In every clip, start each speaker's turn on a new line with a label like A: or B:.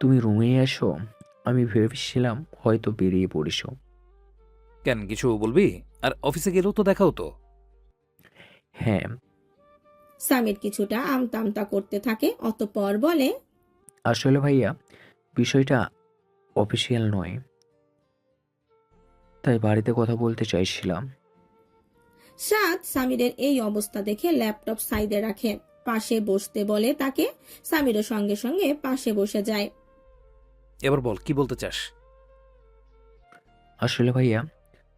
A: তুমি রুমে এসো। আমি ভেবেছিলাম হয়তো বেরিয়ে পড়েছো।
B: কেন, কিছু বলবি? আর অফিসে গেলেও তো দেখা হতো।
A: হ্যাঁ,
C: সামির কিছুটা আমতা আমতা করতে থাকে, অতঃপর বলে,
A: আসলে ভাইয়া বিষয়টা অফিসিয়াল নয়, তাই বাড়িতে কথা বলতে চাইছিলাম।
C: সাদ সামিরের এই অবস্থা দেখে ল্যাপটপ সাইডে রাখে, পাশে বসতে বলে তাকে। সামিরও সঙ্গে সঙ্গে পাশে বসে যায়।
B: এবার বল, কি বলতে চাস?
A: আসলে ভাইয়া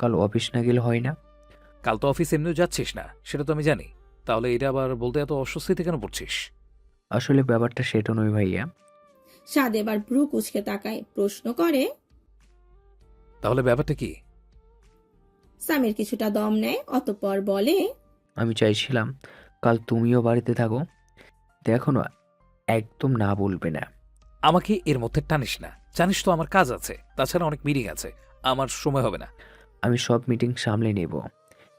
A: কাল অফিস না গেলে হয় না?
B: কাল তো অফিস এমনিও যাচ্ছিস না, সেটা তো আমি জানি। তাহলে এটা আবার বলতে এত অস্বস্তিতে কেন পড়ছিস?
A: আসলে ব্যাপারটা সেটা নয় ভাইয়া।
C: সাদ এবার ভ্রু কুঁচকে তাকায়, প্রশ্ন করে।
B: তাহলে ব্যাপারটা কি?
C: সামির কিছুটা দম নেয়, অতঃপর বলে,
A: আমি চাইছিলাম কাল তুমিও বাড়িতে থাকো। দেখো না, একদম না বলবে না।
B: আমাকে এর মধ্যে টানিস না, জানিস তো আমার কাজ আছে, তাছাড়া অনেক মিটিং আছে, আমার সময় হবে না।
A: আমি সব মিটিং সামলে নেব,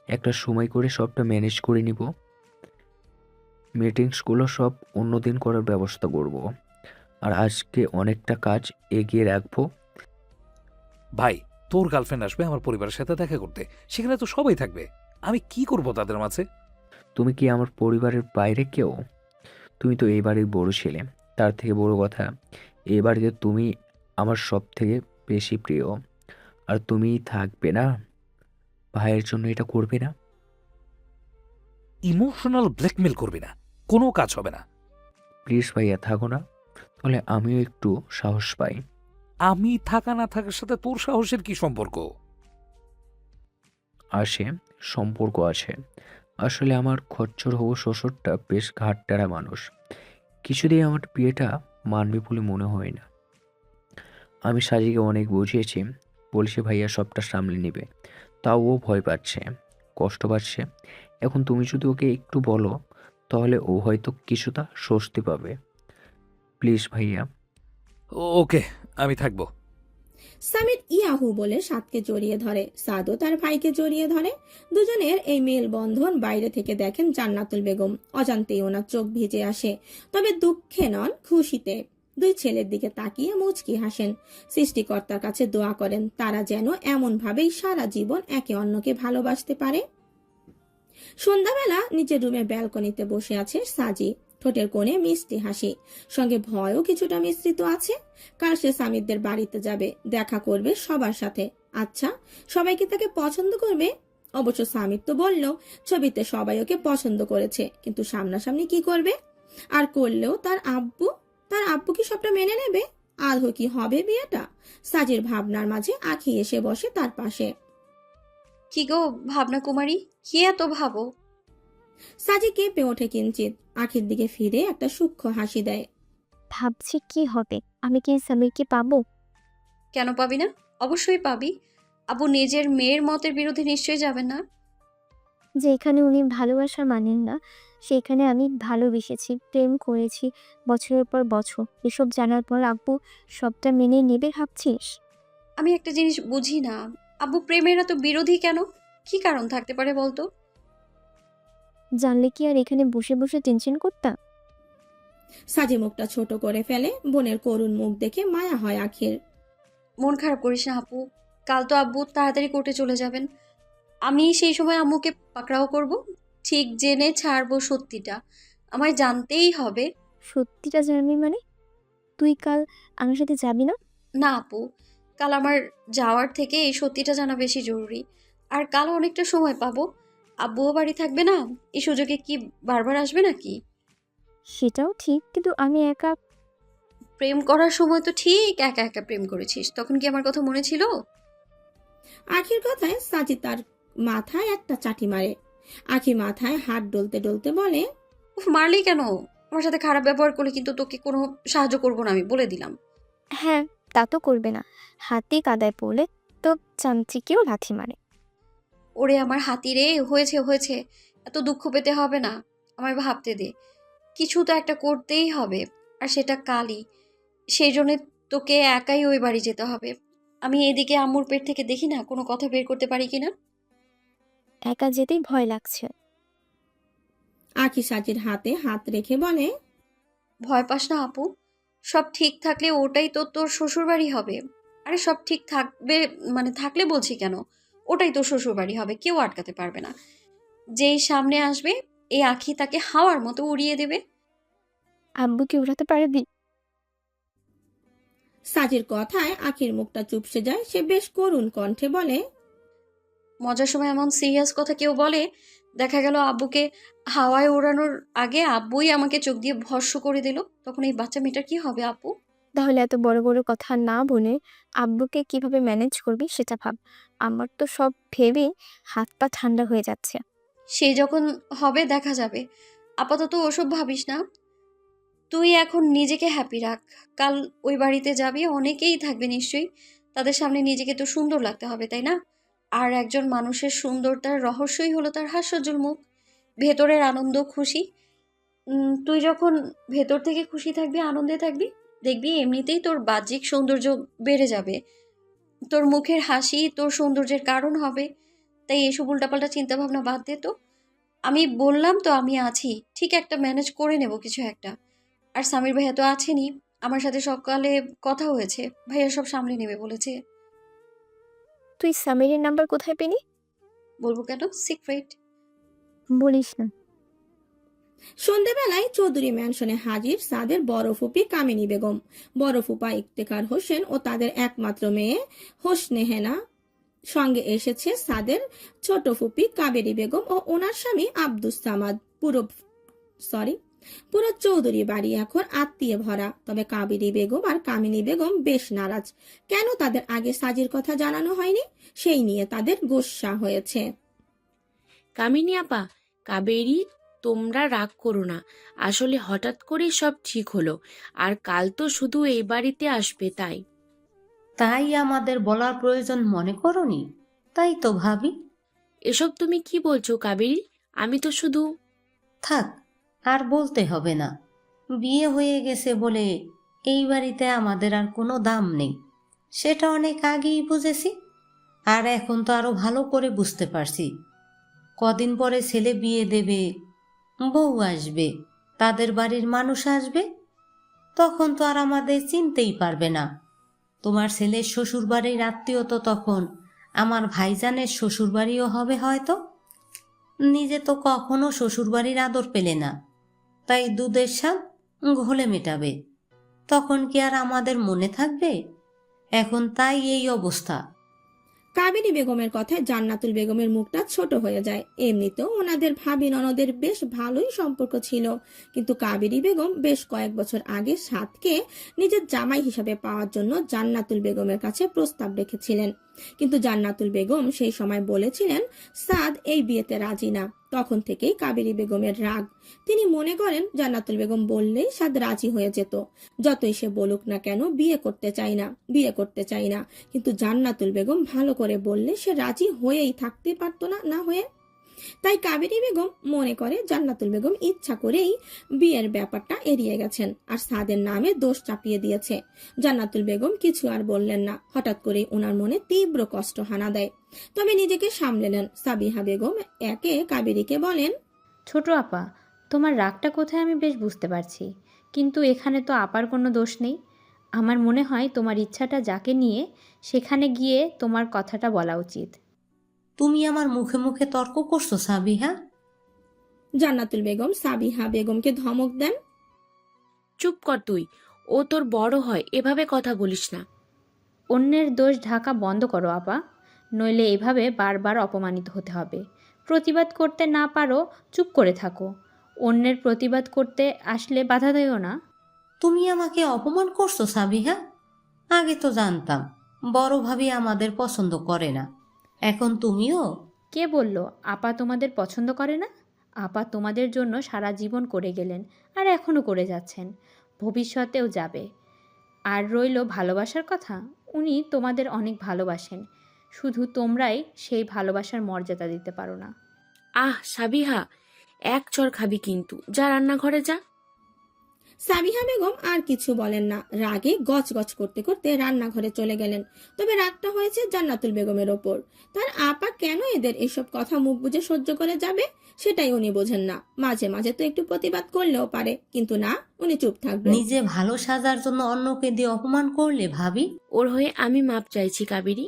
A: একটা সময় করে সবটা ম্যানেজ করে নিব। মিটিংসগুলো সব অন্যদিন করার ব্যবস্থা করব। আর আজকে অনেকটা কাজ এগিয়ে রাখবো।
B: ভাই, তোর গার্লফ্রেন্ড আসবে আমার পরিবারের সাথে দেখা করতে, সেখানে তো সবাই থাকবে। আমি কি করব তাদের মাঝে?
A: তুমি কি আমার পরিবারের বাইরে কেউ? তুমি তো এই বাড়ির বড় ছেলে। তার থেকে বড় কথা, এই বাড়িতে তুমি আমার সব থেকে বেশি প্রিয়। আর তুমি থাকবে না, ভাইয়ের জন্য এটা করবে না?
B: ইমোশনাল ব্ল্যাকমেল করবি না, কোনো কাজ হবে না।
A: প্লিজ ভাইয়া থাকো না, তাহলে আমিও একটু সাহস পাই।
B: আমি থাকা না থাকার সাথে তোর সাহসের কি সম্পর্ক?
A: আসে, সম্পর্ক আছে। আসলে আমার খচ্চর হবু শ্বশুরটা বেশ ঘাটতেড়া মানুষ। কিছুতেই আমার বিয়েটা মানবে বলে মনে হয় না। আমি সাজিকে অনেক বুঝিয়েছি, বলছে ভাইয়া সবটা সামলে নেবে। তাও ও ভয় পাচ্ছে, কষ্ট পাচ্ছে। এখন তুমি যদি ওকে একটু বলো, তাহলে ও হয়তো কিছুটা স্বস্তি পাবে। প্লিজ ভাইয়া।
B: ওকে, আমি থাকবো।
C: সামির ইয়াহু বলে সাদকে জড়িয়ে ধরে, সাদও তার ভাইকে জড়িয়ে ধরে। দুজনের এই মেলবন্ধন বাইরে থেকে দেখেন জান্নাতুল বেগম। অজান্তেই ওনার চোখ ভিজে আসে, তবে দুঃখে নন, খুশিতে। দুই ছেলের দিকে তাকিয়ে মুচকি হাসেন। সৃষ্টিকর্তার কাছে দোয়া করেন তারা যেন এমন ভাবেই সারা জীবন একে অন্যকে ভালোবাসতে পারে। সন্ধ্যাবেলা নিচের রুমে ব্যালকনিতে বসে আছে সাজি। ঠোঁটের কোণে মিষ্টি হাসি, সঙ্গে ভয়ও কিছুটা মিশ্রিত আছে। কাল সে স্বামীদের বাড়িতে যাবে, দেখা করবে সবার সাথে। আচ্ছা, সবাই কি তাকে পছন্দ করবে? অবশ্য স্বামীর তো বলল ছবিতে সবাই ওকে পছন্দ করেছে, কিন্তু সামনাসামনি কি করবে? আর করলেও তার আব্বু কি সবটা মেনে নেবে? আদৌ কি হবে বিয়েটা? সাজির ভাবনার মাঝে আঁখি এসে বসে তার পাশে।
D: কি গো ভাবনা কুমারী, কি এত ভাবো?
C: সাজি কেঁপে ওঠে কিঞ্চিত, আঁখির দিকে ফিরে একটা সূক্ষ্ম হাসি দেয়।
E: ভাবছি কি হবে, আমি কি সামিরকে পাবো?
D: কেন পাবি না? অবশ্যই পাবি। আবু নিজের মেয়ের মতের বিরুদ্ধে নিশ্চয়ই যাবেন না।
E: যেখানে উনি ভালোবাসা মানেন না, সেখানে আমি ভালোবেসেছি, প্রেম করেছি বছরের পর বছর। এসব জানার পর আব্বু সবটা মেনে নেবে ভাবছিস?
D: আমি একটা জিনিস বুঝি না, আবু প্রেমের এত বিরোধী কেন? কি কারণ থাকতে পারে বলতো?
E: জানলে কি আর এখানে বসে বসে টেনশন করতাম?
C: সাজি মুখটা ছোট করে ফেলে, বোনের করুণ মুখ দেখে মায়া হয় আঁখির।
D: মন খারাপ করিস না আপু, কাল তো আব্বু তাড়াতাড়ি কোর্টে চলে যাবেন। আমি সেই সময় আম্মুকে পাকড়াও করব, ঠিক জেনে ছাড়বো সত্যিটা। আমায় জানতেই হবে।
E: সত্যিটা জানবি মানে? তুই কাল আমার সাথে যাবি না?
D: না আপু, কাল আমার যাওয়ার থেকে এই সত্যিটা জানা বেশি জরুরি। আর কাল অনেকটা সময় পাবো, আব্বুও বাড়ি থাকবে না। এই সুযোগে কি বারবার আসবে নাকি?
E: সেটাও ঠিক, কিন্তু আমি একা।
D: প্রেম করার সময় তো ঠিক একা একা প্রেম করেছিস, তখন কি আমার কথা মনে ছিল?
C: আঁখির কথায় সাজি তার মাথায় একটা চাটি মারে। আঁখি মাথায় হাত ডলতে ডলতে বলে,
D: উফ, মারলি কেন? আমার সাথে খারাপ ব্যবহার করলে কিন্তু তোকে কোনো সাহায্য করবো না, আমি বলে দিলাম।
E: হ্যাঁ, তা তো করবে না। হাতে কাদায় পড়লে তো চামচিকেও লাথি মারে।
D: ওরে আমার হাতি রে, হয়েছে হয়েছে, এত দুঃখ পেতে হবে না। আমায় ভাবতে দে, কিছু তো একটা করতেই হবে। আর সেটা কালই। সেই জন্য তোকে একাই ওই বাড়ি যেতে হবে। আমি এদিকে আম্মুর পেট থেকে দেখি না কোনো কথা বের করতে পারি কিনা।
E: একা যেতেই ভয় লাগছে।
C: আঁখি সাজির হাতে হাত রেখে বলে,
D: ভয় পাস না আপু, সব ঠিক থাকলে ওটাই তো তোর শ্বশুরবাড়ি হবে। আরে সব ঠিক থাকবে, মানে থাকলে বলছি কেন, ওটাই তোর শ্বশুরবাড়ি হবে, কেউ আটকাতে পারবে না। যেই সামনে আসবে এই আঁখি তাকে হাওয়ার মতো উড়িয়ে দেবে।
E: আব্বুকে উড়াতে পারবি?
C: সাজির কথায় আখির মুখটা চুপসে যায়। সে বেশ করুণ কণ্ঠে বলে,
D: মজার সময় এমন সিরিয়াস কথা কেউ বলে? দেখা গেল আব্বুকে হাওয়ায় ওড়ানোর আগে আব্বুই আমাকে চোখ দিয়ে ভস্ম করে দিল, তখন এই বাচ্চা মেয়েটার কি হবে আপু?
E: তাহলে এত বড় বড় কথা না বলে আব্বুকে কিভাবে ম্যানেজ করবি সেটা ভাব। আমার তো সব ভেবে হাত পা ঠান্ডা হয়ে যাচ্ছে।
D: সে যখন হবে দেখা যাবে, আপাতত ওসব ভাবিস না। তুই এখন নিজেকে হ্যাপি রাখ। কাল ওই বাড়িতে যাবি, অনেকেই থাকবে নিশ্চয়ই, তাদের সামনে নিজেকে তো সুন্দর লাগতে হবে, তাই না? আর একজন মানুষের সুন্দরতার রহস্যই হলো তার হাস্যোজ্জ্বল মুখ, ভেতরের আনন্দ খুশি। তুই যখন ভেতর থেকে খুশি থাকবি, আনন্দে থাকবি, দেখবি এমনিতেই তোর বাহ্যিক সৌন্দর্য বেড়ে যাবে। তোর মুখের হাসি তোর সৌন্দর্যের কারণ হবে। তাই এসব উল্টাপাল্টা চিন্তা ভাবনা বাদ দে তো। আমি বললাম তো আমি আছি, ঠিক একটা ম্যানেজ করে নেব কিছু একটা। আর সামির ভাইয়া তো আছেনই, আমার সাথে সকালে কথা হয়েছে, ভাইয়া সব সামলে নেবে বলেছে।
E: তুই সামিরের নাম্বার কোথায় পেলি?
D: বলবো কেন, সিক্রেট।
E: বলিস না।
C: সন্ধেবেলায় চৌধুরী ম্যানশনে হাজির সাদের বড় ফুপি কামিনী বেগম, বড় ফুপা ইফতেখার হোসেন ও তাদের একমাত্র মেয়ে হোসনেহেনা। সঙ্গে এসেছে সাদের ছোট ফুপি কাবেরী বেগম ও ওনার স্বামী আব্দুস সামাদ। পুরো চৌধুরী বাড়ি এখন আত্মীয় ভরা। তবে কাবেরী বেগম আর কামিনী বেগম বেশ নারাজ। কেন তাদের আগে সাজির কথা জানানো হয়নি, সেই নিয়ে তাদের গোস্সা হয়েছে।
F: কামিনী আপা, কাবেরী, তোমরা রাগ করো না। আসলে হঠাৎ করেই সব ঠিক হলো, আর কাল তো শুধু এই বাড়িতে আসবে তাই।
G: তাই আমাদের বলার প্রয়োজন মনে করনি? তাই তো ভাবি।
F: এসব তুমি কি বলছো কাবেরী? আমি তো শুধু...
G: থাক, আর বলতে হবে না। বিয়ে হয়ে গেছে বলে এই বাড়িতে আমাদের আর কোনো দাম নেই, সেটা অনেক আগেই বুঝেছি। আর এখন তো আরো ভালো করে বুঝতে পারছি। কদিন পরে ছেলে বিয়ে দেবে, বউ আসবে, তাদের বাড়ির মানুষ আসবে, তখন তো আর আমাদের চিনতেই পারবে না। তোমার ছেলের শ্বশুরবাড়ির আত্মীয় তো তখন আমার ভাইজানের শ্বশুরবাড়িও হবে হয়তো। নিজে তো কখনো শ্বশুরবাড়ির আদর পেলে না, তাই দুধের স্বাদ ঘোলে মেটাবে। তখন কি আর আমাদের মনে থাকবে? এখন তাই এই অবস্থা।
C: কাবেরী বেগমের কথায় জান্নাতুল বেগমের মুখটা ছোট হয়ে যায়। এমনিতেও ওনাদের ভাবি ননদের বেশ ভালোই সম্পর্ক ছিল, কিন্তু কাবেরী বেগম বেশ কয়েক বছর আগে সাদকে নিজের জামাই হিসাবে পাওয়ার জন্য জান্নাতুল বেগমের কাছে প্রস্তাব রেখেছিলেন। কিন্তু জান্নাতুল বেগম সেই সময় বলেছিলেন সাদ এই বিয়েতে রাজি না। তখন থেকেই কাবেরী বেগমের রাগ। তিনি মনে করেন জান্নাতুল বেগম বললেই সাদ রাজি হয়ে যেত। যতই সে বলুক না কেন বিয়ে করতে চাই না, কিন্তু জান্নাতুল বেগম ভালো করে বললে সে রাজি হয়েই থাকতে পারতো না হয়ে। তাই কাবেরী বেগম মনে করে জান্নাতুল বেগম ইচ্ছা করেই বিয়ের ব্যাপারটা এড়িয়ে গেছেন আর সাদের নামে দোষ চাপিয়ে দিয়েছে। জান্নাতুল বেগম কিছু আর বললেন না। হঠাৎ করেই ওনার মনে তীব্র কষ্ট হানা দেয়। তবে নিজেকে সামলে নেন। সাবিহা বেগম একে কাবেরীকে বলেন,
H: ছোট আপা, তোমার রাগটা কোথায় আমি বেশ বুঝতে পারছি, কিন্তু এখানে তো আপার কোনো দোষ নেই। আমার মনে হয় তোমার ইচ্ছাটা যাকে নিয়ে সেখানে গিয়ে তোমার কথাটা বলা উচিত।
G: তুমি আমার মুখে মুখে তর্ক করছো সাবিহা।
C: জান্নাতুল বেগম সাবিহা বেগমকে ধমক দেন,
F: চুপ কর তুই, ও তোর বড় হয়, এভাবে কথা বলিস না।
H: অন্যের দোষ ঢাকা বন্ধ করো আপা, নইলে এভাবে বারবার অপমানিত হতে হবে। প্রতিবাদ করতে না পারো, চুপ করে থাকো। অন্যের প্রতিবাদ করতে আসলে বাধা দিও না।
G: তুমি আমাকে অপমান করছো সাবিহা। আগে তো জানতাম বড় ভাবি আমাদের পছন্দ করে না, এখন তুমিও?
H: কে বলল আপা তোমাদের পছন্দ করে না? আপা তোমাদের জন্য সারা জীবন করে গেলেন, আর এখনও করে যাচ্ছেন, ভবিষ্যতেও যাবে। আর রইল ভালোবাসার কথা, উনি তোমাদের অনেক ভালোবাসেন, শুধু তোমরাই সেই ভালোবাসার মর্যাদা দিতে পারো না।
F: আহ সাবিহা, এক চর খাবি কিন্তু, যা রান্নাঘরে যা।
C: সাবিহা বেগম আর কিছু বলেন না। রাগে গজগজ করতে করতে রান্নাঘরে চলে গেলেন। তবে রাগটা হয়েছে জান্নাতুল বেগমের ওপর। তার আপা কেন এদের এসব কথা মুখ বুজে সহ্য করে যাবে, সেটাই উনি বোঝেন না। মাঝে মাঝে তো একটু প্রতিবাদ করলেও পারে, কিন্তু না, উনি চুপ থাকবেন।
G: নিজে ভালো সাজার জন্য অন্যকে দিয়ে অপমান করলে ভাবি।
F: ওর হয়ে আমি মাপ চাইছি কাবেরী।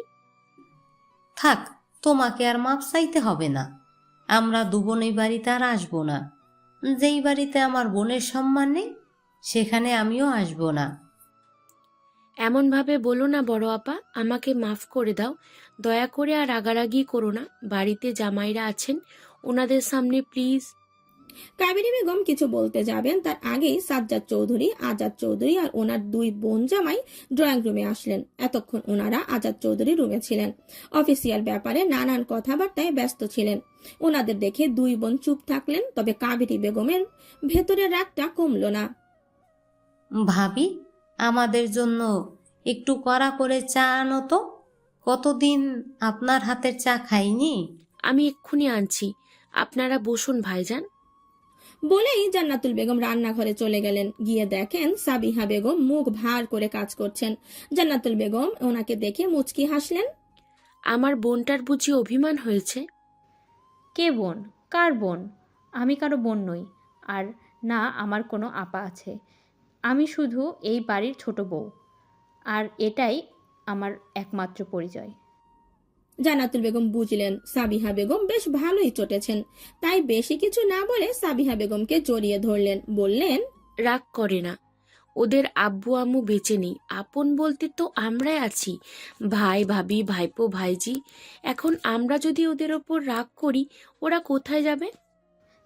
G: থাক, তোমাকে আর মাপ চাইতে হবে না। আমরা দু বোন এই বাড়িতে আর আসবো না। যেই বাড়িতে আমার বোনের সম্মান নেই, সেখানে আমিও আসবো না।
F: এমনভাবে বলো না বড় আপা, আমাকে মাফ করে দাও। দয়া করে আর রাগারাগি করো না। বাড়িতে জামাইরা আছেন, ওনাদের সামনে প্লিজ।
C: কাবেরী বেগম কিছু বলতে যাবেন তার আগেই সাজ্জাদ চৌধুরী, আজাদ চৌধুরী আর ওনার দুই বোন জামাই ড্রয়িং রুমে আসলেন। এতক্ষণ ওনারা আজাদ চৌধুরী রুমে ছিলেন, অফিসিয়াল ব্যাপারে নানান কথাবার্তায় ব্যস্ত ছিলেন। ওনাদের দেখে দুই বোন চুপ থাকলেন, তবে কাবেরী বেগমের ভেতরের রাগটা কমল না।
G: ভাবি, আমাদের জন্য একটু কড়া করে চা আনো তো। কতদিন আপনার হাতের চা খাইনি।
F: আমি এক্ষুনি আনছি, আপনারা বসুন ভাইজান।
C: বলেই জান্নাতুল বেগম রান্নাঘরে চলে গেলেন। গিয়ে দেখেন সাবিহা বেগম মুখ ভার করে কাজ করছেন। জান্নাতুল বেগম ওনাকে দেখে মুচকি হাসলেন।
F: আমার বোনটার বুঝি অভিমান হয়েছে?
H: কে বোন? কার বোন? আমি কারো বোন নই, আর না আমার কোনো আপা আছে। আমি শুধু এই বাড়ির ছোট বউ, আর এটাই আমার একমাত্র পরিচয়।
C: জান্নাতুল বেগম বুঝলেন সাবিহা বেগম বেশ ভালোই চটেছেন, তাই বেশি কিছু না বলে সাবিহা বেগমকে জড়িয়ে ধরলেন, বললেন,
F: রাগ করে না, ওদের আব্বু আম্মু বেঁচে নেই, আপন বলতে তো আমরাই আছি, ভাই ভাবি ভাইপো ভাইজি। এখন আমরা যদি ওদের ওপর রাগ করি, ওরা কোথায় যাবে?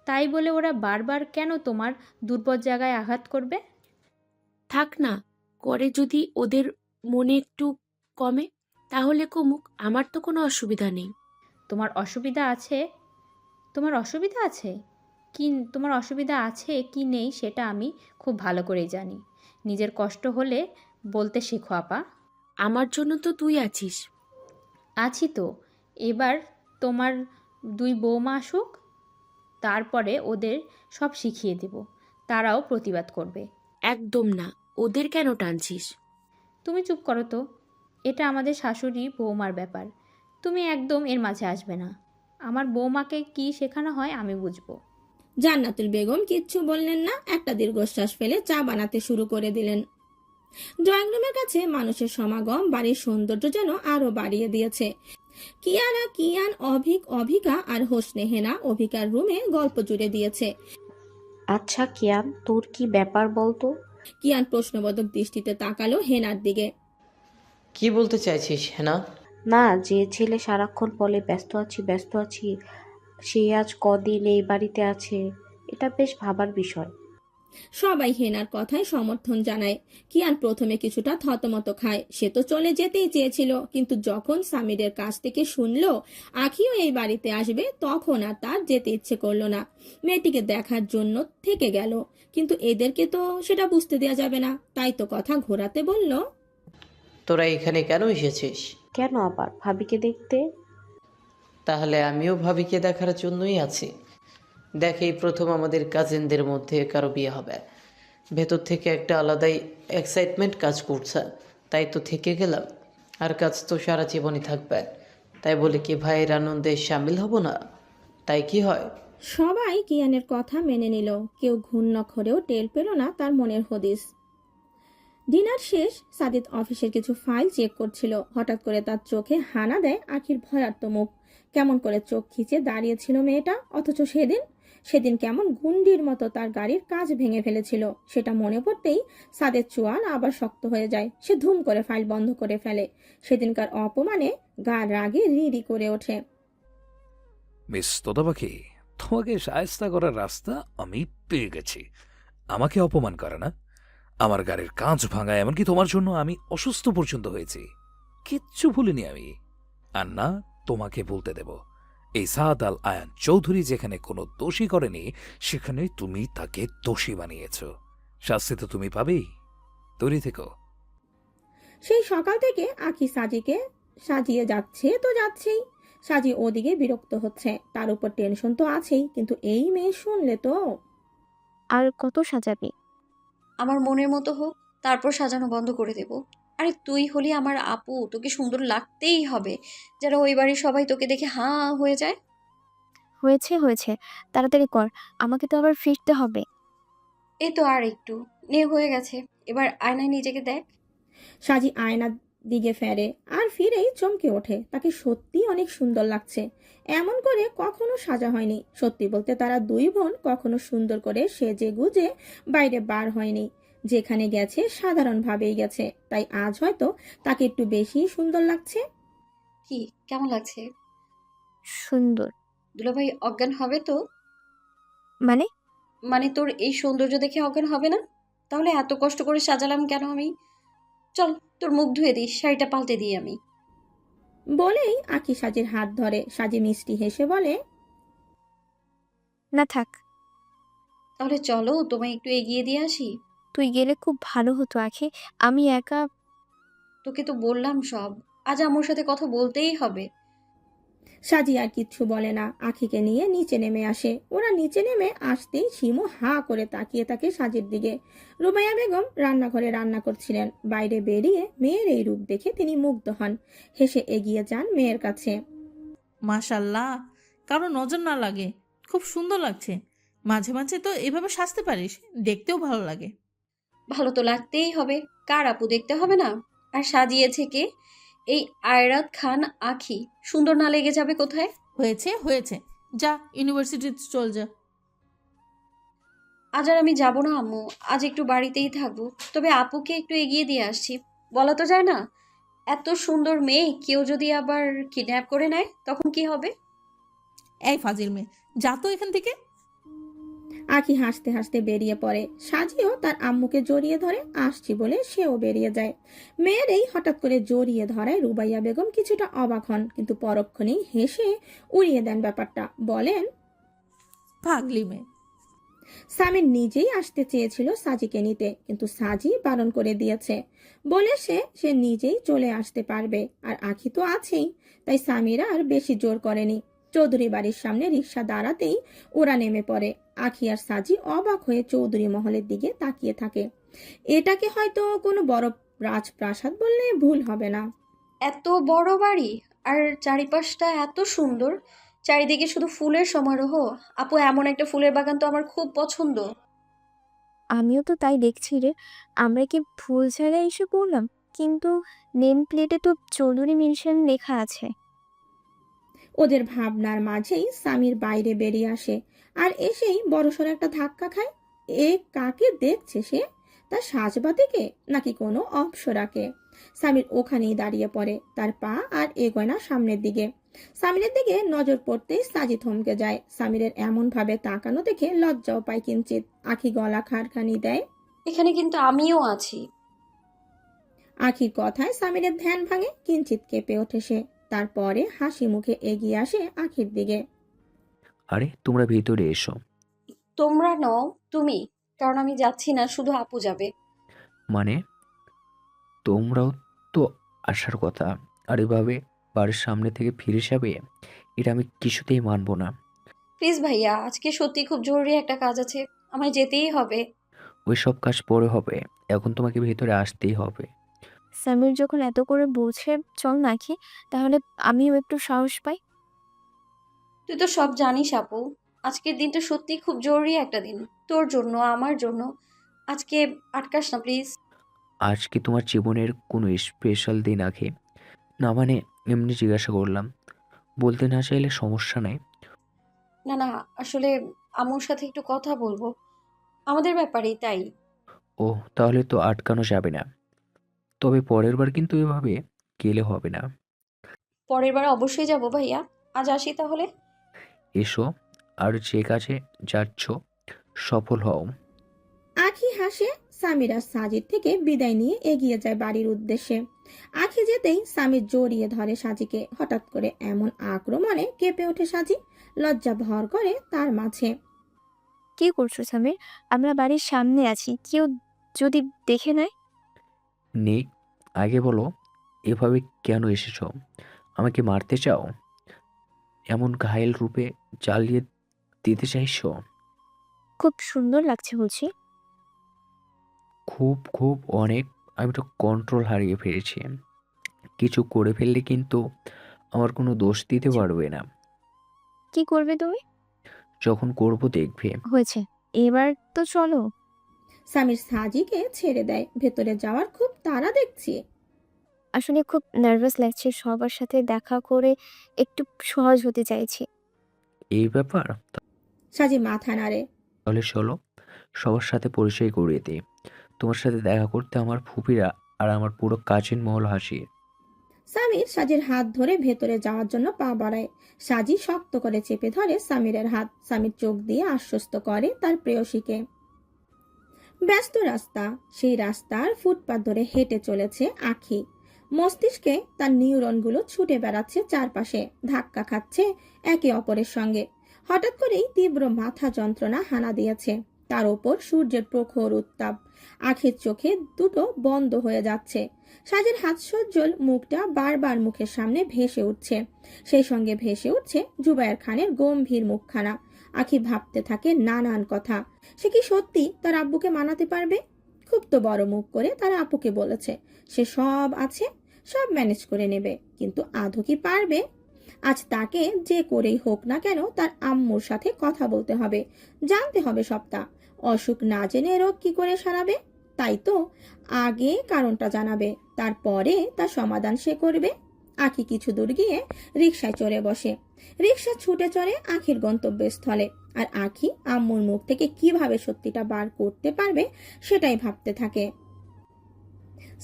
H: তাই বলে ওরা বারবার কেন তোমার দুর্বল জায়গায় আঘাত করবে?
F: থাক না, করে যদি ওদের মনে একটু কমে তাহলে কমুক, আমার তো কোনো অসুবিধা নেই।
H: তোমার অসুবিধা আছে? তোমার অসুবিধা আছে কি? তোমার অসুবিধা আছে কি নেই সেটা আমি খুব ভালো করেই জানি। নিজের কষ্ট হলে বলতে শেখো আপা।
F: আমার জন্য তো তুই আছিস।
H: আছি তো। এবার তোমার দুই বৌমা আসুক, তারপরে ওদের সব শিখিয়ে দেব, তারাও প্রতিবাদ করবে।
F: একদম না, ওদের কেন টানছিস?
H: তুমি চুপ করো তো, এটা আমাদের শাশুড়ি বৌমার ব্যাপার, তুমি একদম এর মাঝে আসবে না। আমার বৌমাকে কি শেখানো হয় আমি বুঝবো।
C: জান্নাতুল বেগম কিচ্ছু বললেন না, একটা দীর্ঘশ্বাস ফেলে চা বানাতে শুরু করে দিলেন। ড্রয়িং রুমের কাছে মানুষের সমাগম বাড়ির সৌন্দর্য যেন আরো বাড়িয়ে দিয়েছে। কিয়ারা, কিয়ান, অভিক, অভিকা আর হোসনে হেনা অভিকার রুমে গল্প জুড়ে দিয়েছে।
I: আচ্ছা কিয়ান, তোর কি ব্যাপার বলতো?
C: কিয়ান প্রশ্নবোধক দৃষ্টিতে তাকালো হেনার দিকে।
J: কি বলতে চাইছিস হেনা?
I: না, যে ছেলে সারাক্ষণ বলে ব্যস্ত আছি ব্যস্ত আছি, সে আজ কদিন এই বাড়িতে আছে, এটা বেশ ভাবার বিষয়।
C: সবাই হেনার কথায় সমর্থন জানায়। কিয়ান প্রথমে কিছুটা থতমত খায়, সে তো চলে যেতেই চেয়েছিল, কিন্তু যখন সামিরের কাছ থেকে শুনলো আখিও এই বাড়িতে আসবে, তখন আর তার যেতে ইচ্ছে করলো না। মেয়েটিকে দেখার জন্য থেকে গেল, কিন্তু এদেরকে তো সেটা বুঝতে দেওয়া যাবে না, তাই তো কথা ঘোরাতে বলল,
J: তোরা এখানে কেন এসেছিস?
I: কেন আবার? ভাবিকে দেখতে।
J: তাহলে আমিও ভাবিকে দেখার জন্যই আছি। দেখ, এই প্রথম আমাদের কাজিনদের মধ্যে কারো বিয়ে হবে। ভেতর থেকে একটা আলাদাই এক্সাইটমেন্ট কাজ করছে, তাই তো থেকে গেলাম। আর কাজ তো সারা জীবনই থাকবে, তাই বলে কি ভাইয়ের আনন্দে সামিল হব না? তাই কি হয়?
C: সবাই কিয়ানের কথা মেনে নিল, কেউ ঘূর্ণাক্ষরেও টের পেল না তার মনের হদিস। ডিনার শেষ, সাদিত অফিসের কিছু ফাইল চেক করছিল। হঠাৎ করে তার চোখে হানা দেয় আখির ভয়ার্ত মুখ। কেমন করে চোখ খিচে দাঁড়িয়েছিল মেয়েটা, অথচ সেদিন কেমন গুন্ডির মতো তার গাড়ির কাঁচ ভেঙে ফেলেছিল, সেটা মনে পড়তেই সাদের চোয়াল আবার শক্ত হয়ে যায়। সে ধুম করে ফাইল বন্ধ করে ফেলে। সেদিনকার অপমানে গা রাগে রিরি করে ওঠে।
B: মিস তোতা পাখি, তোমাকে সায়স্তা করার রাস্তা আমি পেয়ে গেছি। আমাকে অপমান করে না? আমার গাড়ির কাঁচ ভাঙা, এমনকি তোমার জন্য আমি অসুস্থ পর্যন্ত হয়েছি, কিচ্ছু ভুলিনি আমি। আর না, তোমাকে বলতে দেব, এই সাদ আল আয়ান চৌধুরী যেখানে কোনো দোষী করেনি, সেখানে তুমি তাকে দোষী বানিয়েছ। শাস্তি তো তুমি পাবেই, তৈরি থেকো।
C: সেই সকাল থেকে আখি সাজিকে সাজিয়ে যাচ্ছে তো যাচ্ছেই। সাজি ওদিকে বিরক্ত হচ্ছে, তার উপর টেনশন তো আছেই, কিন্তু এই মেয়ে শুনলে তো।
E: আর কত সাজাবে?
D: আমার মনের মতো হোক, তারপর সাজানো বন্ধ করে দেব। আরে তুই হলি আমার আপু, তোকে সুন্দর লাগতেই হবে, যেন ওই বাড়ির সবাই তোকে দেখে হাঁ হয়ে যায়।
E: হয়েছে হয়েছে, তাড়াতাড়ি কর, আমাকে তো আবার ফিরতে হবে।
D: এই তো আর একটু, নে হয়ে গেছে। এবার আয়নায় নিজেকে দেখ।
C: সাজি আয়নার দিকে ফেরে আর ফিরেই চমকে ওঠে, তাকে সত্যি অনেক সুন্দর লাগছে। এমন করে কখনো সাজা হয়নি। সত্যি বলতে তারা দুই বোন কখনো সুন্দর করে সেজে গুজে বাইরে বার হয়নি। যেখানে গেছে সাধারণভাবেই গেছে, তাই আজ হয়তো তাকে একটু বেশি সুন্দর লাগছে।
D: কি, কেমন লাগছে?
E: সুন্দর?
D: দুলাভাই অজ্ঞান হবে তো?
E: মানে?
D: মানে তোর এই সৌন্দর্য দেখে অজ্ঞান হবে না? তাহলে এত কষ্ট করে সাজালাম কেন আমি? চল, তোর মুখ ধুয়ে দিস, শাড়িটা পাল্টে দিই আমি।
C: বলেই আঁখি সাজির হাত ধরে। সাজি মিষ্টি হেসে বলে,
E: না থাক,
D: তাহলে চলো, তোমায় একটু এগিয়ে দিয়ে আসি।
E: তুই গেলে খুব ভালো হতো আখি। আমি একা।
D: তোকে তো বললাম সব, আজ আমার সাথে কথা বলতেই হবে।
C: সাজি আর কিচ্ছু বলে না, আখিকে নিয়ে নিচে নেমে আসে। ওরা নিচে নেমে আসতেই শিমু হা করে তাকিয়ে থাকে সাজির দিকে। রুবাইয়া বেগম রান্নাঘরে রান্না করছিলেন। বাইরে বেরিয়ে মেয়ের এই রূপ দেখে তিনি মুগ্ধ হন। হেসে এগিয়ে যান মেয়ের কাছে।
K: মাশাল্লাহ, কারো নজর না লাগে, খুব সুন্দর লাগছে। মাঝে মাঝে তো এভাবে সাজতে পারিস, দেখতেও ভালো লাগে।
D: ভালো তো লাগতেই হবে, কার আপু দেখতে হবে না? আর সাজিয়েছে কে? এই আয়রাত খান আঁখি। সুন্দর না লেগে যাবে কোথায়?
K: হয়েছে হয়েছে, যা ইউনিভার্সিটিতে চল যা।
D: আজ আর আমি যাব না আম্মু, আজ একটু বাড়িতেই থাকবো। তবে আপুকে একটু এগিয়ে দিয়ে আসছি। বলা তো যায় না, এত সুন্দর মেয়ে কেউ যদি আবার কিডন্যাপ করে নেয় তখন কি হবে?
K: এই ফাজিল মেয়ে, যা তো এখান থেকে।
C: আখি হাসতে হাসতে বেরিয়ে পড়ে। সাজিও তার আম্মুকে জড়িয়ে ধরে। আসছি বলে সেও বেরিয়ে যায়। মেয়ের এই হঠাৎ করে জড়িয়ে ধরায় রুবাইয়া বেগম কিছুটা অবাক হন, কিন্তু পরক্ষণেই হেসে উড়িয়ে দেন ব্যাপারটা। বলেন,
K: পাগলি মেয়ে।
C: সামির নিজেই আসতে চেয়েছিল সাজিকে নিতে, কিন্তু সাজি বারণ করে দিয়েছে। বলে সে নিজেই চলে আসতে পারবে, আর আখি তো আছেই। তাই সামিরা আর বেশি জোর করেনি। চৌধুরী বাড়ির সামনে রিক্সা দাঁড়াতেই ওরা নেমে পড়ে। আখি আর সাজি অবাক হয়ে চৌধুরী মহলের দিকে তাকিয়ে থাকে। এটাকে হয়তো কোনো বড় রাজপ্রাসাদ বললে ভুল হবে না।
D: এত বড় বাড়ি, আর চারিপাশটা এত সুন্দর, চারিদিকে শুধু ফুলের সমারোহ। আপু, এমন একটা ফুলের বাগান তো আমার খুব পছন্দ।
E: আমিও তো তাই দেখছি রে। আমরা কি ভুল জায়গায় এসে পড়লাম? কিন্তু নেম প্লেটে তো চৌধুরী মেনশন লেখা আছে।
C: ওদের ভাবনার মাঝেই সামির বাইরে বেরিয়ে আসে, আর এসেই বড়সড় একটা ধাক্কা খায়। এ কাকে দেখছে সে? তার সাজবাতিকে নাকি কোনো অপ্সরাকে? সামির ওখানেই দাঁড়িয়ে পড়ে, তার পা আর এগোয় না সামনের দিকে। সামিরের দিকে নজর পড়তেই সাজি থমকে যায়। সামিরের এমন ভাবে তাকানো দেখে লজ্জাও পায় কিঞ্চিত। আখি গলা খাড়খানি দেয়।
D: এখানে কিন্তু আমিও আছি।
C: আখির কথায় সামিরের ধ্যান ভাঙে, কিঞ্চিত কেঁপে ওঠে সে। তারপরে হাসি মুখে এগিয়ে আসে আখির দিকে।
A: আরে তোমরা ভিতরে এসো।
D: তোমরা নও, তুমি। কারণ আমি যাচ্ছি না, শুধু আপু যাবে।
A: মানে তোমরাও তো আসার কথা, আর এভাবে বাড়ির সামনে থেকে ফিরে যাবে, এটা আমি কিছুতেই মানবো না।
D: প্লিজ ভাইয়া, আজকে সত্যি খুব জরুরি একটা কাজ আছে, আমায় যেতেই হবে।
A: ওই সব কাজ পরে হবে, এখন তোমাকে ভেতরে আসতেই হবে।
E: সামির যখন এত করে বলছে চল না আখি, তাহলে আমিও একটু সাহস পাই।
D: তুই তো সব জানিস আপু, আজকের দিনটা সত্যি খুব জরুরি একটা দিন, তোর জন্য, আমার জন্য। আজকে আটকাস না প্লিজ।
A: আজকে তোমার জীবনের কোনো স্পেশাল দিন আগে? না মানে এমনি জিজ্ঞাসা করলাম, বলতে না চাইলে সমস্যা নাই।
D: না না, আসলে আম্মুর সাথে একটু কথা বলবো আমাদের ব্যাপারেই, তাই।
A: ও, তাহলে তো আটকানো যাবে না। তবে পরের বার কিন্তু এভাবে গেলে হবে না।
D: পরের বার অবশ্যই যাব ভাইয়া, আজ আসি তাহলে।
A: এসো, আর যে কাজে যাচ্ছ সফল হও।
C: আখি হাসে। সামিরা সাজিদ থেকে বিদায় নিয়ে এগিয়ে যায় বাড়ির উদ্দেশ্যে। আখি যেতেই সামির জড়িয়ে ধরে সাজিকে। হঠাৎ করে এমন আক্রমণে কেঁপে ওঠে সাজি। লজ্জা ভর করে তার মাঝে।
E: কি করছো সামির? আমরা বাড়ির সামনে আছি, কেউ যদি দেখে নেয়?
A: নেই, আগে বলো এভাবে কেন এসেছো? আমাকে মারতে চাও? এমন ঘায়েল রূপে জ্বালিয়ে দিতে চাইছো?
E: খুব সুন্দর লাগছে বলছি।
A: খুব খুব অনেক। আমি তো কন্ট্রোল হারিয়ে ফেলেছি। কিছু করে ফেললে কিন্তু আমার কোনো দোষ দিতে পারবে না।
E: কি করবে তুমি?
A: যখন করব দেখবে।
E: হয়েছে, এবার তো চলো।
C: সামির সাজিকে ছেড়ে দেয়। ভেতরে যাওয়ার খুব তাড়া দেখছি।
E: আসলে খুব নার্ভাস লাগছে, সবার সাথে দেখা করে একটু সহজ হতে চাইছি।
A: এই ব্যাপার?
C: সাজি মাথা নাড়ে।
A: তাহলে চলো, সবার সাথে পরিচয় করিয়ে দিই। তোমার সাথে দেখা করতে আমার ফুপিরা আর আমার পুরো কাজিন মহল হাসি।
C: সামির সাজির হাত ধরে ভেতরে যাওয়ার জন্য পা বাড়ায়। সাজি শক্ত করে চেপে ধরে সামিরের হাত। সামির চোখ দিয়ে আশ্বস্ত করে তার প্রেয়সীকে। ব্যস্ত রাস্তা, সেই রাস্তার ফুটপাত ধরে হেঁটে চলেছে আখি। মস্তিষ্কে তার নিউরনগুলো ছুটে বেড়াচ্ছে চারপাশে, ধাক্কা খাচ্ছে একে অপরের সঙ্গে। হঠাৎ করেই তীব্র মাথা যন্ত্রণা হানা দিয়েছে। তার ওপর সূর্যের প্রখর উত্তাপ। আখির চোখে দুটো বন্ধ হয়ে যাচ্ছে। সাজের হাস্যোজ্জ্বল মুখটা বারবার মুখের সামনে ভেসে উঠছে। সেই সঙ্গে ভেসে উঠছে জুবায়ের খানের গম্ভীর মুখখানা। আখি ভাবতে থাকে নানান কথা। সে কি সত্যি তার আব্বুকে মানাতে পারবে? খুব তো বড় মুখ করে তার আপুকে বলেছে সে সব আছে, সব ম্যানেজ করে নেবে, কিন্তু আদৌ কি পারবে? আজ তাকে যে করেই হোক না কেন তার আম্মুর সাথে কথা বলতে হবে, জানতে হবে সবটা। অসুখ না জেনে রোগ কি করে সারাবে? তাই তো আগে কারণটা জানাবে, তারপরে তার সমাধান সে করবে। আখি কিছু দূর গিয়ে রিকশায় চড়ে বসে। রিকশা ছুটে চড়ে আখির গন্তব্যস্থলে। আর আখি আম্মুর মুখ থেকে কিভাবে সত্যিটা বার করতে পারবে সেটাই ভাবতে থাকে।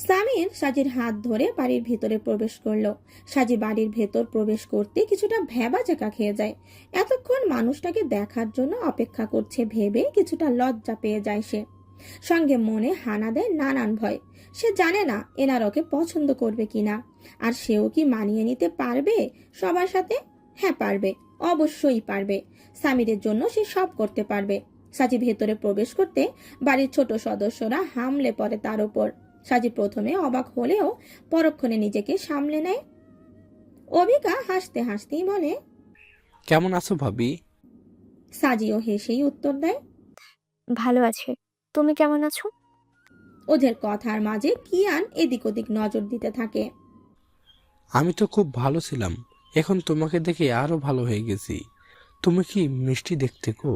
C: সামির সাজির হাত ধরে বাড়ির ভিতরে প্রবেশ করলো। সাজি বাড়ির ভেতর প্রবেশ করতে কিছুটা ভ্যাবাচাকা খেয়ে যায়। এতক্ষণ মানুষটাকে দেখার জন্য অপেক্ষা করছে ভেবে কিছুটা লজ্জা পেয়ে যায় সে। সঙ্গে মনে হানা দেয় নানান ভয়। সে জানে না এনার ওকে পছন্দ করবে কিনা, আর সেও কি মানিয়ে নিতে পারবে সবার সাথে। হ্যাঁ পারবে, অবশ্যই পারবে। সামিরের জন্য সে সব করতে পারবে। সাজি ভেতরে প্রবেশ করতে বাড়ির ছোট সদস্যরা হামলে পড়ে তার উপর। সাজি প্রথমে অবাক হলেও পরক্ষণে নিজেকে সামলে নেয়। অবিকা হাসতে হাসতেই বলে,
L: কেমন আছো ভাবি?
C: সাজিও হেসেই উত্তর দেয়।
E: ভালো আছে, তুমি কেমন আছো?
C: ওদের কথার মাঝে কিয়ান এদিক ওদিক নজর দিতে থাকে।
L: আমি তো খুব ভালো ছিলাম, এখন তোমাকে দেখে আরো ভালো হয়ে গেছি। তুমি কি মিষ্টি দেখতে গো,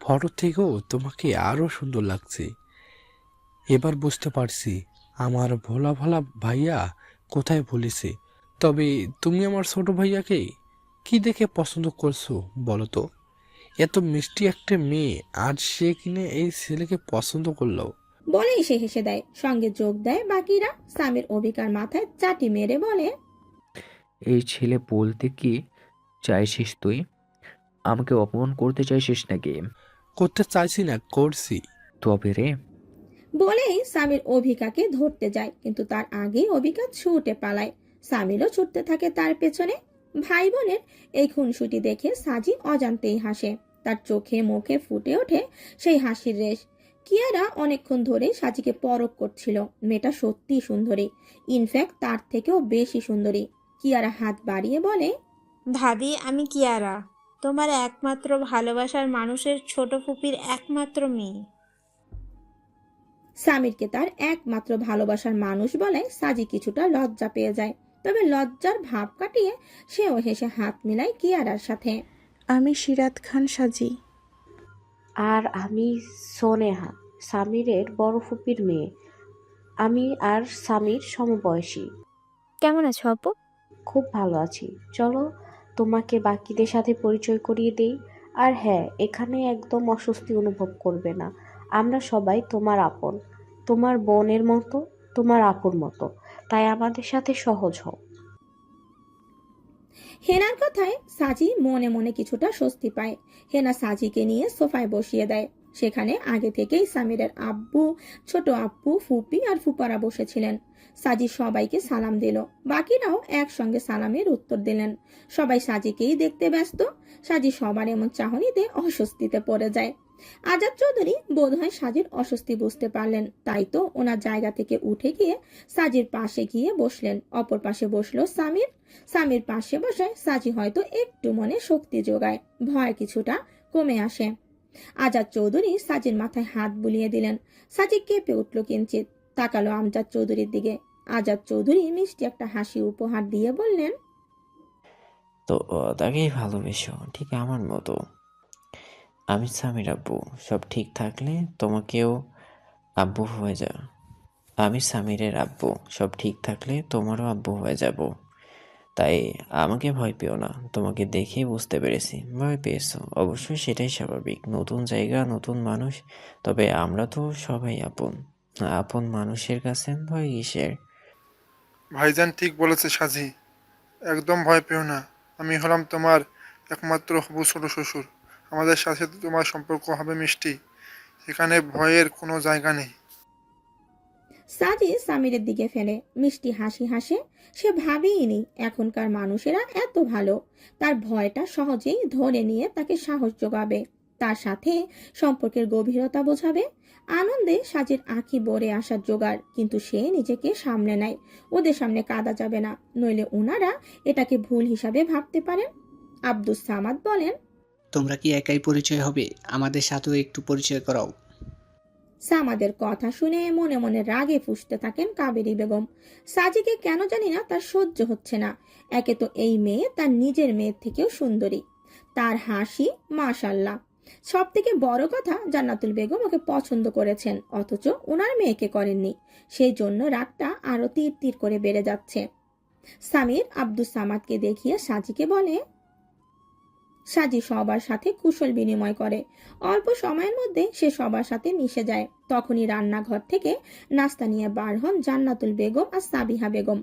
L: ফটো থেকেও তোমাকে আরো সুন্দর লাগছে। এবার বুঝতে পারছি আমার ভোলা ভোলা ভাইয়া কোথায় ভুলেছে। তবে তুমি আমার ছোট ভাইয়াকে কি দেখে পছন্দ করছো বলো তো? এত মিষ্টি একটা মেয়ে, আর সে কিনে এই ছেলেকে পছন্দ করলো।
C: বলেই সে হেসে দেয়। সঙ্গে যোগ দেয় বাকিরা। সামির অবিকার মাথায় চাটি মেরে বলে,
A: এই ছেলে বলতে কি চাইছিস তুই? আমাকে অপমান করতে চাইছিস নাকি?
L: করতে চাইছি না, করছি।
A: তবে রে।
C: বলেই সামির অভিকাকে ধরতে যায়, কিন্তু তার আগেই অভিকা ছুটে পালায়। সামিরও ছুটতে থাকে তার পেছনে। ভাই বোনের এই খুনসুটি দেখে সাজি অজান্তেই হাসে। তার চোখে মুখে ফুটে ওঠে সেই হাসির রেশ। কিয়ারা অনেকক্ষণ ধরে সাজিকে পরখ করছিল। মেয়েটা সত্যি সুন্দরী, ইনফ্যাক্ট তার থেকেও বেশি সুন্দরী। কিয়ারা হাত বাড়িয়ে বলে,
M: ভাবি, আমি কিয়ারা, তোমার একমাত্র ভালোবাসার মানুষের ছোট ফুপির একমাত্র মেয়ে।
C: সামিরকে তার একমাত্র ভালোবাসার মানুষ বলায় সাজি কিছুটা লজ্জা পেয়ে যায়। তবে লজ্জার ভাব কাটিয়ে সেও হেসে হাত মিলায় কিয়ারার সাথে।
M: আমি সিরাত খান সাজি।
I: আর আমি সোনেহা, সামিরের বড় ফুপির মেয়ে। আমি আর সামির সমবয়সী।
E: কেমন আছো আপু?
I: খুব ভালো আছি। চলো তোমাকে বাকিদের সাথে পরিচয় করিয়ে দেই। আর হ্যাঁ, এখানে একদম অস্বস্তি অনুভব করবে না। আমরা সবাই তোমার আপন, তোমার বোনের মতো, তোমার আপুর মতো। তাই আমাদের সাথে সহজ হও।
C: হেনার কথায় সাজি মনে মনে কিছুটা স্বস্তি পায়। হেনা সাজিকে নিয়ে সোফায় বসিয়ে দেয়। সেখানে আগে থেকেই সামিরের আব্বু, ছোট আব্বু, ফুপি আর ফুপারা বসেছিলেন। সাজি সবাইকে সালাম দিল। বাকিরাও একসঙ্গে সালামের উত্তর দিলেন। সবাই সাজিকেই দেখতে ব্যস্ত। সাজি সবার এমন চাহনিতে অস্বস্তিতে পড়ে যায়। আজাদ চৌধুরী বোধহয় সাজির অস্বস্তি বুঝতে পারলেন, তাই তো ওনার জায়গা থেকে উঠে গিয়ে সাজির পাশে গিয়ে বসলেন। অপর পাশে বসলো সামির। সামির পাশে বসায় সাজি হয়তো একটু মনে শক্তি যোগায়, ভয় কিছুটা কমে আসে। আজাদ চৌধুরী সাজির মাথায় হাত বুলিয়ে দিলেন। সাজি কেঁপে উঠল কিঞ্চিত, তাকালো আমজাদ চৌধুরীর দিকে। আজাদ চৌধুরী মিষ্টি একটা হাসি উপহার দিয়ে বললেন,
N: তো তাকেই ভালোবেসো ঠিক আমার মতো। আমি স্বামীর আব্বু, সব ঠিক থাকলে তোমাকেও আব্বু হয়ে যা। আমি সামিরের আব্বু, সব ঠিক থাকলে তোমারও আব্বু হয়ে যাব। তাই আমাকে ভয় পেও না, তোমাকে দেখেই বুঝতে পেরেছি ভয় পেয়েছো, অবশ্যই সেটাই স্বাভাবিক। নতুন জায়গা, নতুন মানুষ, তবে আমরা তো সবাই আপন। আপন মানুষের কাছে ভয় কিসের?
O: ভাইজান ঠিক বলেছে সাজি, একদম ভয় পেও না। আমি হলাম তোমার একমাত্র হবু ছোট শ্বশুর। আমাদের সাথে তো তোমার সম্পর্ক হবে মিষ্টি, সেখানে ভয়ের কোনো জায়গা নেই।
C: সাজি সামিরের দিকে ফেলে মিষ্টি হাসি হাসে। সে ভাবেইনি এখনকার মানুষেরা এত ভালো। তার ভয়টা সহজেই ধরে নিয়ে তাকে সাহস যোগাবে, তার সাথে সম্পর্কের গভীরতা বোঝাবে। আনন্দে সাজির আঁখি ভরে আসার জোগাড়, কিন্তু সে নিজেকে সামলে নেয়। ওদের সামনে কাঁদা যাবে না, নইলে ওনারা এটাকে ভুল হিসাবে ভাবতে পারেন। আব্দুস সামাদ বলেন,
P: তোমরা কি একাই পরিচয় হবে? আমাদের সাথেও একটু পরিচয় করাও।
C: সামাদের কথা শুনে মনে মনে রাগে ফুঁসতে থাকেন কাবেরী বেগম। সাজিকে কেন জানি না তার সহ্য হচ্ছে না। একে তো এই মেয়ে তার নিজের মেয়ের থেকেও সুন্দরী, তার হাসি মাশাল্লাহ। সব থেকে বড় কথা, জান্নাতুল বেগম ওকে পছন্দ করেছেন, অথচ ওনার মেয়েকে করেননি। সেই জন্য রাগটা আরো তীর তীর করে বেড়ে যাচ্ছে। সামির আব্দুস সামাদকে দেখিয়ে সাজিকে বলে, সাজি সবার সাথে কুশল বিনিময় করে। অল্প সময়ের মধ্যে সে সবার সাথে মিশে যায়। তখনই রান্নাঘর থেকে নাস্তা নিয়ে বার হন জান্নাতুল বেগম আর সাবিহা বেগম।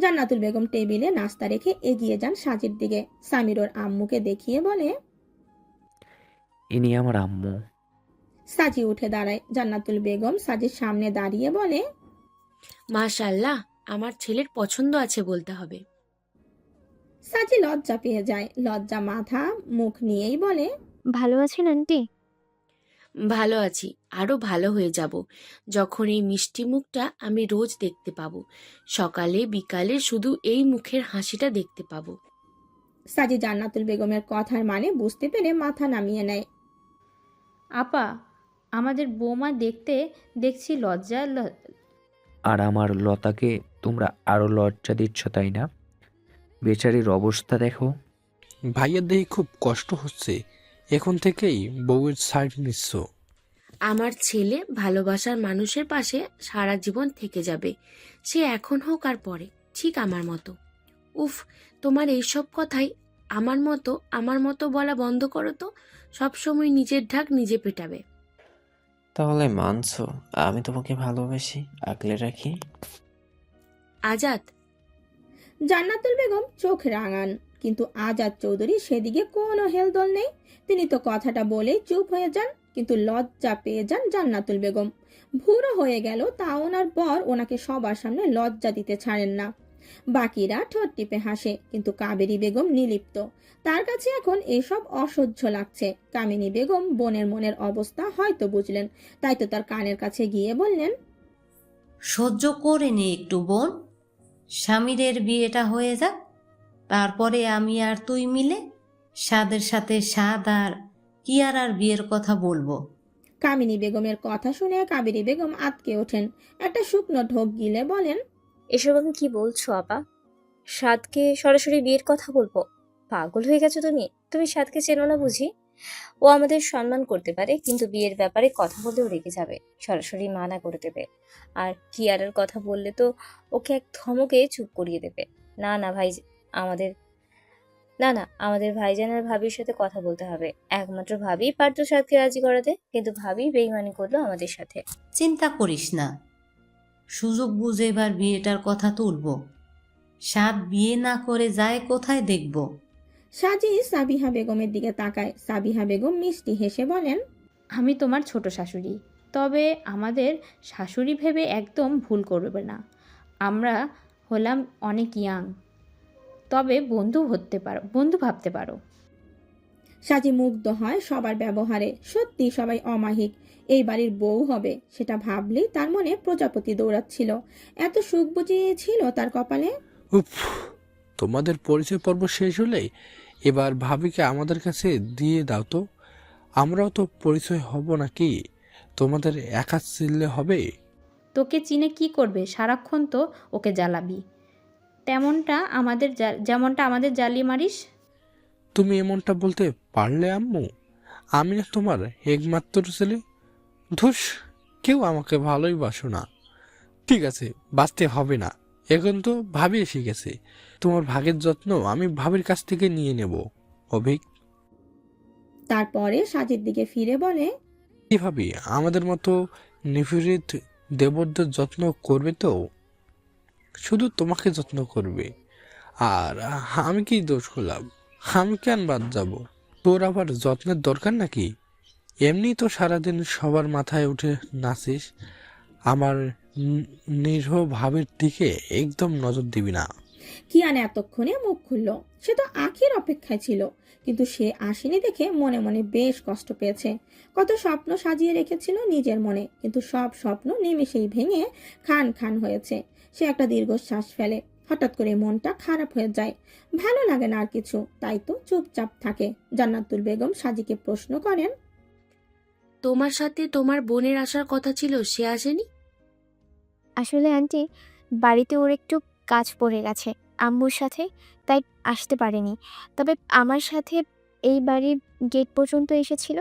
C: জান্নাতুল বেগম টেবিলে নাস্তা রেখে এগিয়ে যান সাজির দিকে। সামির ওর আম্মুকে দেখিয়ে বলে,
A: ইনি আমার আম্মু।
C: সাজি উঠে দাঁড়ায়। জান্নাতুল বেগম সাজির সামনে দাঁড়িয়ে বলে,
F: মাশাল্লাহ, আমার ছেলের পছন্দ আছে বলতে হবে।
C: সাজি লজ্জা পেয়ে যায়, লজ্জা মাথা মুখ নিয়েই বলে,
E: ভালো আছেন আন্টি?
F: ভালো আছি, আরো ভালো হয়ে যাব যখন এই মিষ্টি মুখটা আমি রোজ দেখতে পাবো। সকালে বিকালে শুধু এই মুখের হাসিটা দেখতে পাবো।
C: সাজি জান্নাতুল বেগমের কথার মানে বুঝতে পেরে মাথা নামিয়ে নেয়।
H: আপা, আমাদের বৌমা দেখছি লজ্জা
A: আর আমার লতাকে তোমরা আরো লজ্জা দিচ্ছ, তাই না? বেচারির অবস্থা দেখো।
L: ভাইয়ের দেখে খুব কষ্ট হচ্ছে, এখন থেকেই বউয়ের সাইড নিচ্ছ।
F: আমার ছেলে ভালোবাসার মানুষের পাশে সারা জীবন থেকে যাবে, সে এখন হোক আর পরে, ঠিক আমার মতো। উফ, তোমার এইসব কথাই আমার মতো বলা বন্ধ করো তো। সবসময় নিজের ঢাক নিজে পেটাবে।
N: তাহলে মানছো আমি তোমাকে ভালোবাসি, আগলে রাখি?
F: আজাদ,
C: জান্নাতুল বেগম চোখ রাঙান, কিন্তু আজাদ চৌধুরী সেদিকে কোনো হেলদোল নেই। তিনি তো কথাটা বলেই চুপ হয়ে যান, কিন্তু লজ্জা পেয়ে যান জান্নাতুল বেগম। ভুরো হয়ে গেল তা ওনার পর ওনাকে সবার সামনে লজ্জা দিতে ছাড়েন না। বাকিরা ঠোঁট টিপে হাসে, কিন্তু কাবেরী বেগম নিলিপ্ত। তার কাছে এখন এসব অসহ্য লাগছে। কামিনী বেগম বোনের মনের অবস্থা হয়তো বুঝলেন, তাই তো তার কানের কাছে গিয়ে বললেন,
G: সহ্য করে নে একটু বোন, স্বামীরের বিয়েটা হয়ে যাক, তারপরে আমি আর তুই মিলে সাদের সাথে সাদ আর কিয়ারার বিয়ের কথা বলবো।
C: কামিনী বেগমের কথা শুনে কাবেরী বেগম আতকে ওঠেন। একটা শুকনো ঢোক গিলে বলেন,
Q: এসব আমি কি বলছো আপা? সাদকে সরাসরি বিয়ের কথা বলবো? পাগল হয়ে গেছো তুমি? তুমি সাদকে চেনো না বুঝি? ও আমাদের সম্মান করতে পারে, কিন্তু বিয়ের ব্যাপারে কথা বললেও রেগে যাবে, সরাসরি মানা করে দেবে। আর কিয়ারার কথা বললে তো ওকে এক ধমকে চুপ করিয়ে দেবে। না না ভাই, আমাদের আমাদের ভাইজান আর ভাবির সাথে কথা বলতে হবে। একমাত্র ভাবি পারতো সাদকে রাজি করাতে, কিন্তু ভাবি বেইমানি করলো আমাদের সাথে।
G: চিন্তা করিস না, সুযোগ বুঝে এবার বিয়েটার কথা তুলবো। সাদ বিয়ে না করে যায় কোথায় দেখব?
C: সাজি সাবিহা বেগমের দিকে তাকায়। সাবিহা বেগম মিষ্টি হেসে বলেন,
H: আমি তোমার ছোট শাশুড়ি, তবে আমাদের শাশুড়ি ভেবে একদম ভুল করবে না। আমরা হলাম অনেক ইয়াং, তবে বন্ধু ভাবতে পারো।
C: সাজি মুগ্ধ হয় সবার ব্যবহারে। সত্যি সবাই অমাহিক, এই বাড়ির বউ হবে সেটা ভাবলেই তার মনে প্রজাপতি দৌড়াচ্ছিল। এত সুখ বুঝিয়েছিল তার কপালে।
L: উফ, তোমাদের পরিচয় পর্ব শেষ হলে এবার ভাবিকে আমাদের কাছে দিয়ে দাও তো, আমরাও তো পরিচয় হব নাকি? তোমাদের একা চিনলে হবে?
H: তোকে চিনে কি করবে? সারাক্ষণ তো ওকে জ্বালাবি, যেমনটা আমাদের জ্বালিয়ে মারিস।
L: তুমি এমনটা বলতে পারলে আম্মু? আমি না তোমার একমাত্র ছেলে? ধুস, কেউ আমাকে ভালোই বাসো না। ঠিক আছে, বাঁচতে হবে না, এখন তো ভাবি এসে গেছে। তোমার ভাগের যত্ন আমি ভাবির কাছ থেকে নিয়ে নেব। অভিক,
C: তারপরে সাজির দিকে ফিরে বলে,
L: কি ভাবি আমাদের মতো নিপীড়িত দেবরদের যত্ন করবে তো? শুধু তোমাকে যত্ন করবে। আর আমি কি দোষ করলাম? আমি কেন বাদ যাব? তোর আবার যত্নের দরকার নাকি? এমনি তো সারাদিন সবার মাথায় উঠে নাচিস। আমার নিরীহ ভাবের দিকে একদম নজর দিবি না।
C: কিয়ান এতক্ষণে মুখ খুলল। সে তো আখির অপেক্ষায় ছিল, কিন্তু সে আসেনি দেখে মনে মনে বেশ কষ্ট পেয়েছে। কত স্বপ্ন সাজিয়ে রেখেছিল নিজের মনে, কিন্তু সব স্বপ্ন নিমেষেই ভেঙে খান খান হয়েছে। সে একটা দীর্ঘশ্বাস ফেলে। হঠাৎ করে মনটা খারাপ হয়ে যায়, ভালো লাগে না আর কিছু, তাই তো চুপচাপ থাকে। জান্নাতুল বেগম সাজিকে প্রশ্ন করেন,
F: তোমার সাথে তোমার বোনের আসার কথা ছিল, সে আসেনি?
E: আসলে আন্টি, বাড়িতে ওর একটু কাজ পড়ে গেছে আম্মুর সাথে, তাই আসতে পারেনি। তবে আমার সাথে এই বাড়ির গেট পর্যন্ত এসেছিল।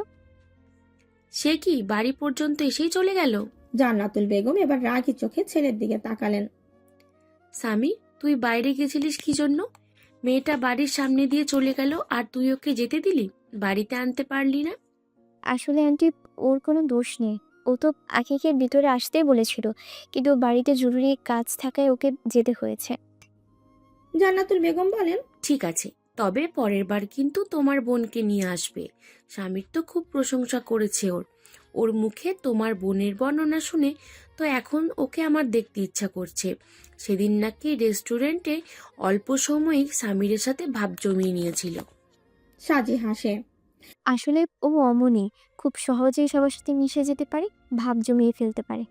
F: সে কি বাড়ি পর্যন্ত এসেই চলে গেল?
C: জান্নাতুল বেগম এবার রাগী চোখে ছেলের দিকে তাকালেন।
F: স্বামী, তুই বাইরে গেছিলিস কি জন্য? মেয়েটা বাড়ির সামনে দিয়ে চলে গেল আর তুই ওকে যেতে দিলি? বাড়িতে আনতে পারলি না?
E: আসলে আন্টি, ওর কোনো দোষ নেই। ও তো আখিকে ভিতরে আসতেই বলেছিল, কিন্তু বাড়িতে জরুরি কাজ থাকায় ওকে যেতে হয়েছে।
C: জান্নাতুল বেগম বলেন,
F: ঠিক আছে, তবে পরের বার কিন্তু তোমার বোনকে নিয়ে আসবে। স্বামীর তো খুব প্রশংসা করেছে ওর মুখে তোমার বোনের বর্ণনা শুনে তো এখন ওকে আমার দেখতে ইচ্ছা করছে। সেদিন নাকি রেস্টুরেন্টে অল্প সময়ই স্বামীর সাথে ভাব জমিয়ে নিয়েছিল।
C: সাজি হাসে।
E: আসলে ও অমনি, খুব সহজেই সবার সাথে মিশে যেতে পারে, ভাব জমিয়ে ফেলতে পারে।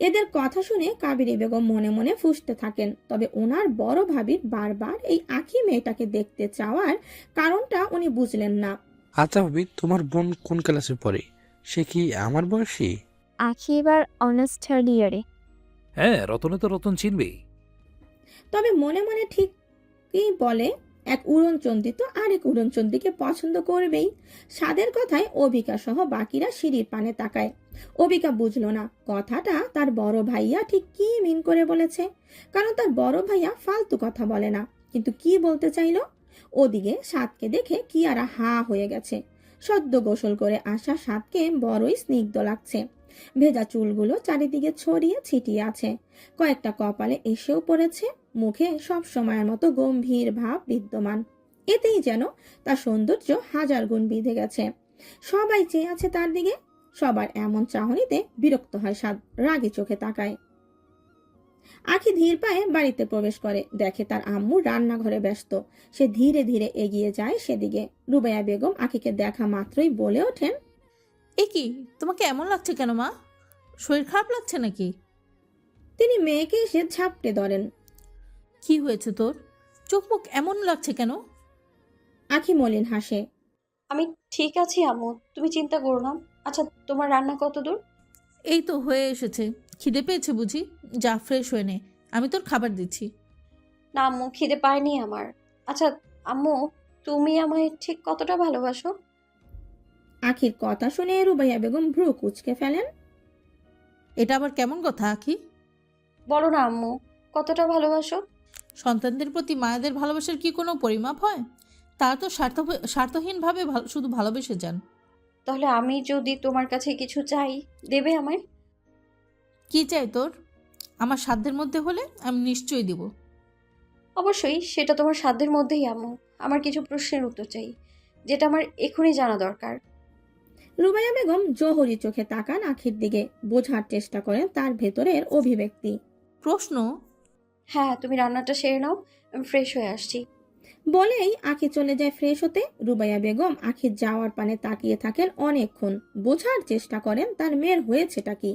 C: এদের কথা শুনে কাবেরী বেগম মনে মনে ফুঁসতে থাকেন। তবে ওনার বড় ভাবির বারবার এই আখি মেয়েটাকে দেখতে চাওয়ার কারণটা উনি বুঝলেন না।
L: আচ্ছা ভাবি, তোমার বোন কোন ক্লাসে পড়ে? সে কি আমার বয়সী?
E: আখি এবার অনার্স 3rd ইয়ারে।
B: হ্যাঁ, রতনে তো রতন চিনবেই।
C: তবে মনে মনে ঠিকই বলে, এক উড়নচণ্ডী তো আরেক উড়নচণ্ডীকে পছন্দ করবেই। সাদের কথায় অবিকা সহ বাকিরা সিঁড়ির পানে তাকায়। অবিকা বুঝলো না কথাটা তার বড় ভাইয়া ঠিক কি মিন করে বলেছে, কারণ তার বড় ভাইয়া ফালতু কথা বলে না। কিন্তু কি বলতে চাইলো? ওদিকে সাদকে দেখে কিয়ারা হা হয়ে গেছে। সদ্য গোসল করে আসা সাদকে বড়ই স্নিগ্ধ লাগছে। ভেজা চুলগুলো চারিদিকে ছড়িয়ে ছিটিয়ে আছে, কয়েকটা কপালে এসেও পড়েছে। মুখে সব সময়ের মতো গম্ভীর ভাব বিদ্যমান। এতেই যেন তার সৌন্দর্য হাজার গুণ বেঁধে গেছে। সবাই চেয়ে আছে তার দিকে। সবার এমন চাহনিতে বিরক্ত হয় সাদ, রাগী চোখে তাকায়। আখি ধীর পায়ে বাড়িতে প্রবেশ করে, দেখে তার আম্মু রান্নাঘরে ব্যস্ত। সে ধীরে ধীরে এগিয়ে যায় সেদিকে। রুবাইয়া বেগম আখিকে দেখা মাত্রই বলে ওঠেন,
K: এ কি, তোমাকে এমন লাগছে কেন মা? শরীর খারাপ লাগছে নাকি?
C: তিনি মেয়েকে এসে ঝাপটে ধরেন।
K: কি হয়েছে তোর? চোখ মুখ এমন লাগছে কেন?
C: আখি মলিন হাসে।
D: আমি ঠিক আছি আম্মু, তুমি চিন্তা করো না। আচ্ছা, তোমার রান্না কত দূর?
K: এই তো হয়ে এসেছে। খিদে পেয়েছে বুঝি? যা, ফ্রেশ হয়ে নে, আমি তোর খাবার দিচ্ছি।
D: না আম্মু, খিদে পায়নি আমার। আচ্ছা আম্মু, তুমি আমায় ঠিক কতটা ভালোবাসো?
C: আখির কথা শুনে রুবাইয়া বেগম ভ্রু কুঁচকে ফেলেন।
K: এটা আবার কেমন কথা আখি?
D: বলো না আম্মু, কতটা ভালোবাসো?
K: সন্তানদের প্রতি মায়েদের ভালোবাসার কি কোনো পরিমাপ হয়? তারা তো স্বার্থহীনভাবে শুধু ভালোবেসে যান।
D: তাহলে আমি যদি তোমার কাছে কিছু চাই, দেবে আমায়?
K: কি চাই তোর? আমার সাধ্যের মধ্যে হলে আমি নিশ্চয়ই দিব।
D: অবশ্যই, সেটা তোমার সাধ্যের মধ্যেই আম্মু। আমার কিছু প্রশ্নের উত্তর চাই, যেটা আমার এখনই জানা দরকার।
C: রুবাইয়া বেগম জোহরি চোখে তাকান আখির দিকে, বোঝার চেষ্টা করেন তার ভেতরের অভিব্যক্তি।
K: প্রশ্ন?
D: হ্যাঁ, তুমি রান্নাটা সেরে নাও, আমি ফ্রেশ হয়ে আসছি।
C: বলেই আখি চলে যায় ফ্রেশ হতে। রুবাইয়া বেগম আখির যাওয়ার পানে তাকিয়ে থাকেন অনেকক্ষণ। বোঝার চেষ্টা করেন তার মেয়ের হয়েছেটা কি।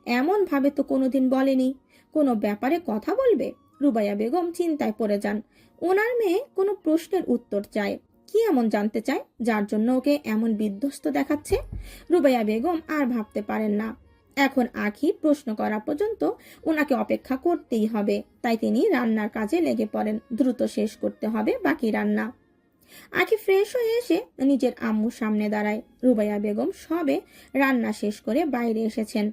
C: এমন ভাবে তো কোনোদিন বলেনি। কোনো ব্যাপারে কথা বলবে? রুবাইয়া বেগম চিন্তায় পড়ে যান। ওনার মেয়ে কোনো প্রশ্নের উত্তর চায়। কি এমন জানতে চায় যার জন্য ওকে এমন বিধ্বস্ত দেখাচ্ছে? রুবাইয়া বেগম আর ভাবতে পারেন না। এখন আখি প্রশ্ন করা পর্যন্ত ওনাকে অপেক্ষা করতেই হবে। তাই তিনি রান্নার কাজে লেগে পড়েন। দ্রুত শেষ করতে হবে বাকি রান্না। আখি ফ্রেশ হয়ে এসে নিজের আম্মুর সামনে দাঁড়ায়। রুবাইয়া বেগম সবে রান্না শেষ করে বাইরে এসেছেন।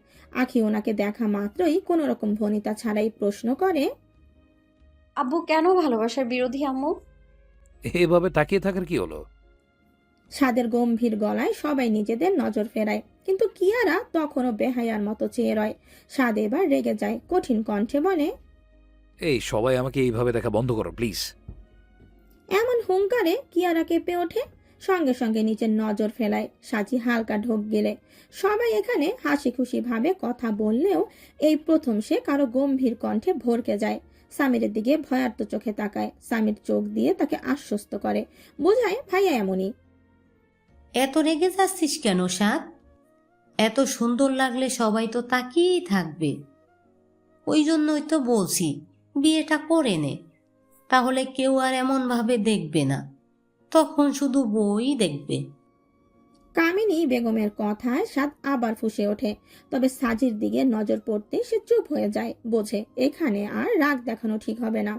C: আখি ওনাকে দেখা মাত্রই কোনো রকম ভনিতা ছাড়াই প্রশ্ন করে,
D: আব্বু কেন ভালোবাসার বিরোধী আম্মু?
B: এভাবে তাকিয়ে থাকার কি হলো?
C: সাদের গম্ভীর গলায় সবাই নিজেদের নজর ফেরায়, কিন্তু কিয়ারা তখনও বেহায়ার মতো চেয়ে রয়। সাদ এবার রেগে যায়, কঠিন কণ্ঠে বলে,
B: এই সবাই আমাকে এইভাবে দেখা বন্ধ করো প্লিজ।
C: এমন হুঙ্কারে কিয়ারা কেঁপে ওঠে, সঙ্গে সঙ্গে নিচের নজর ফেলায়। সাজি হালকা ঢোক গেলে সবাই এখানে হাসি খুশি ভাবে কথা বললেও এই প্রথম সে কারো গম্ভীর কণ্ঠে ভরকে যায়। সামিরের দিকে ভয়ার্ত চোখে তাকায়। সামির চোখ দিয়ে তাকে আশ্বস্ত করে, বোঝায় ভাইয়া এমনই।
G: এত রেগে যাচ্ছিস কেন সাদ? এত সুন্দর লাগলে সবাই তো তাকিয়েই থাকবে। ওই জন্যই তো বলছি বিয়েটা করে নে, তাহলে কেউ আর এমন ভাবে দেখবে না, তখন শুধু বই দেখবে।
C: কামিনী বেগমের কথায় সাদ আবার ফুঁসে ওঠে, তবে সাজির দিকে নজর পড়তে সে চুপ হয়ে যায়। বোঝে এখানে আর রাগ দেখানো ঠিক হবে না।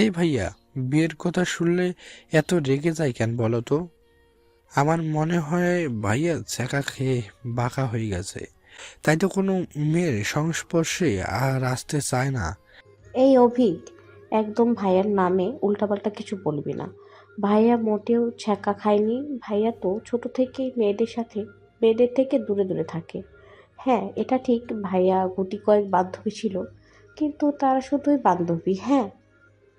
L: এই ভাইয়া, বিয়ের কথা শুনলে এত রেগে যায় কেন বলো তো? আমার মনে হয় ভাইয়া ছ্যাঁকা খেয়ে বাঁকা হয়ে গেছে, তাই তো কোনো মেয়ের সংস্পর্শে আর আসতে চায় না।
I: এই অভিক, একদম ভাইয়ার নামে উল্টাপাল্টা কিছু বলবি না। ভাইয়া মোটেও ছ্যাঁকা খায়নি। ভাইয়া তো ছোট থেকেই মেয়েদের থেকে দূরে দূরে থাকে। হ্যাঁ, এটা ঠিক, ভাইয়া গুটি কয়েক বান্ধবী ছিল, কিন্তু তারা শুধুই বান্ধবী। হ্যাঁ,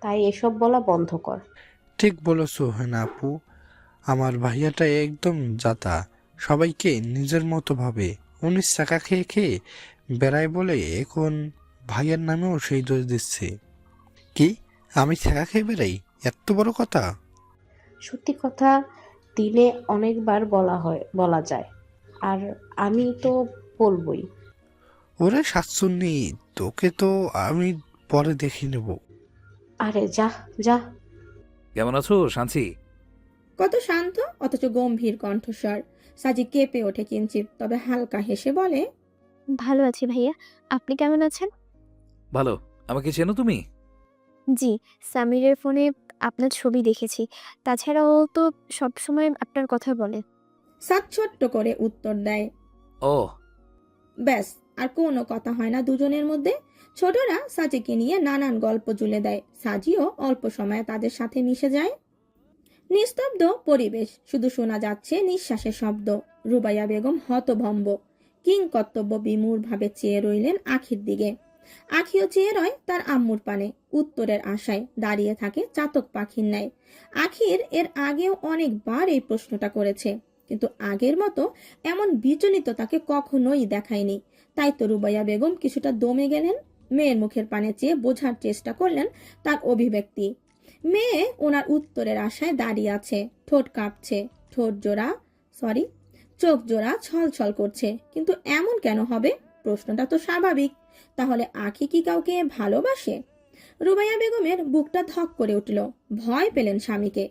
I: তাই এসব বলা বন্ধ কর।
L: ঠিক বলেছো হেনা আপু, আমার ভাইয়াটা একদম জাতা, সবাইকে নিজের মতো ভাবে। উনি ছ্যাঁকা খেয়ে খেয়ে বেড়ায় বলে এখন ভাইয়ার নামেও সেই দোষ দিচ্ছে। কি, আমি ছ্যাঁকা খেয়ে বেড়াই? এত বড় কথা!
I: সত্যি কথা দিনে অনেকবার বলা যায়, আর আমি তো বলবই।
L: ওরে শাকচুন্নি, তোকে তো আমি পরে দেখে নেব।
I: আরে যা যা।
B: কেমন আছো শান্তি?
C: কত শান্ত অথচ গম্ভীর কণ্ঠস্বর। সাজি কেঁপে ওঠে কিঞ্চিত, তবে হালকা হেসে বলে,
E: ভালো আছি ভাইয়া, আপনি কেমন আছেন?
B: ভালো। আমাকে চেনো তুমি?
E: জি, সামিরের ফোনে আপনার ছবি দেখেছি। তাছাড়াও তো সবসময় আপনার কথা বলে।
C: সাদ ছোট্ট করে উত্তর দেয়।
B: ও,
C: ব্যাস, আর কোনো কথা হয় না দুজনের মধ্যে। ছোটরা সাজিকে নিয়ে নানান গল্প জুড়ে দেয়। সাজিও অল্প সময়ে তাদের সাথে মিশে যায়। নিস্তব্ধ পরিবেশ, শুধু শোনা যাচ্ছে নিঃশ্বাসের শব্দ। রুবাইয়া বেগম হতভম্ব, কিংকর্তব্য বিমূঢ় ভাবে চেয়ে রইলেন আখির দিকে। আখিও চেয়ে রয় তার আম্মুর পানে, উত্তরের আশায় দাঁড়িয়ে থাকে চাতক পাখির ন্যায়। আখির এর আগেও অনেকবার এই প্রশ্নটা করেছে, কিন্তু আগের মতো এমন বিচলিত তাকে কখনোই দেখায়নি। তাই তো রুবাইয়া বেগম কিছুটা দমে গেলেন। মেয়ের মুখের পানে চেয়ে বোঝার চেষ্টা করলেন তার অভিব্যক্তি। মেয়ে ওনার উত্তরের আশায় দাঁড়িয়ে আছে, ঠোঁট কাঁপছে, চোখ জোড়া ছলছল করছে। কিন্তু এমন কেন হবে? প্রশ্নটা তো স্বাভাবিক। তাহলে আখি কি কাউকে ভালোবাসে? রুবাইয়া বেগমের বুকটা ধক করে উঠল। ভয় পেলেন স্বামীকে।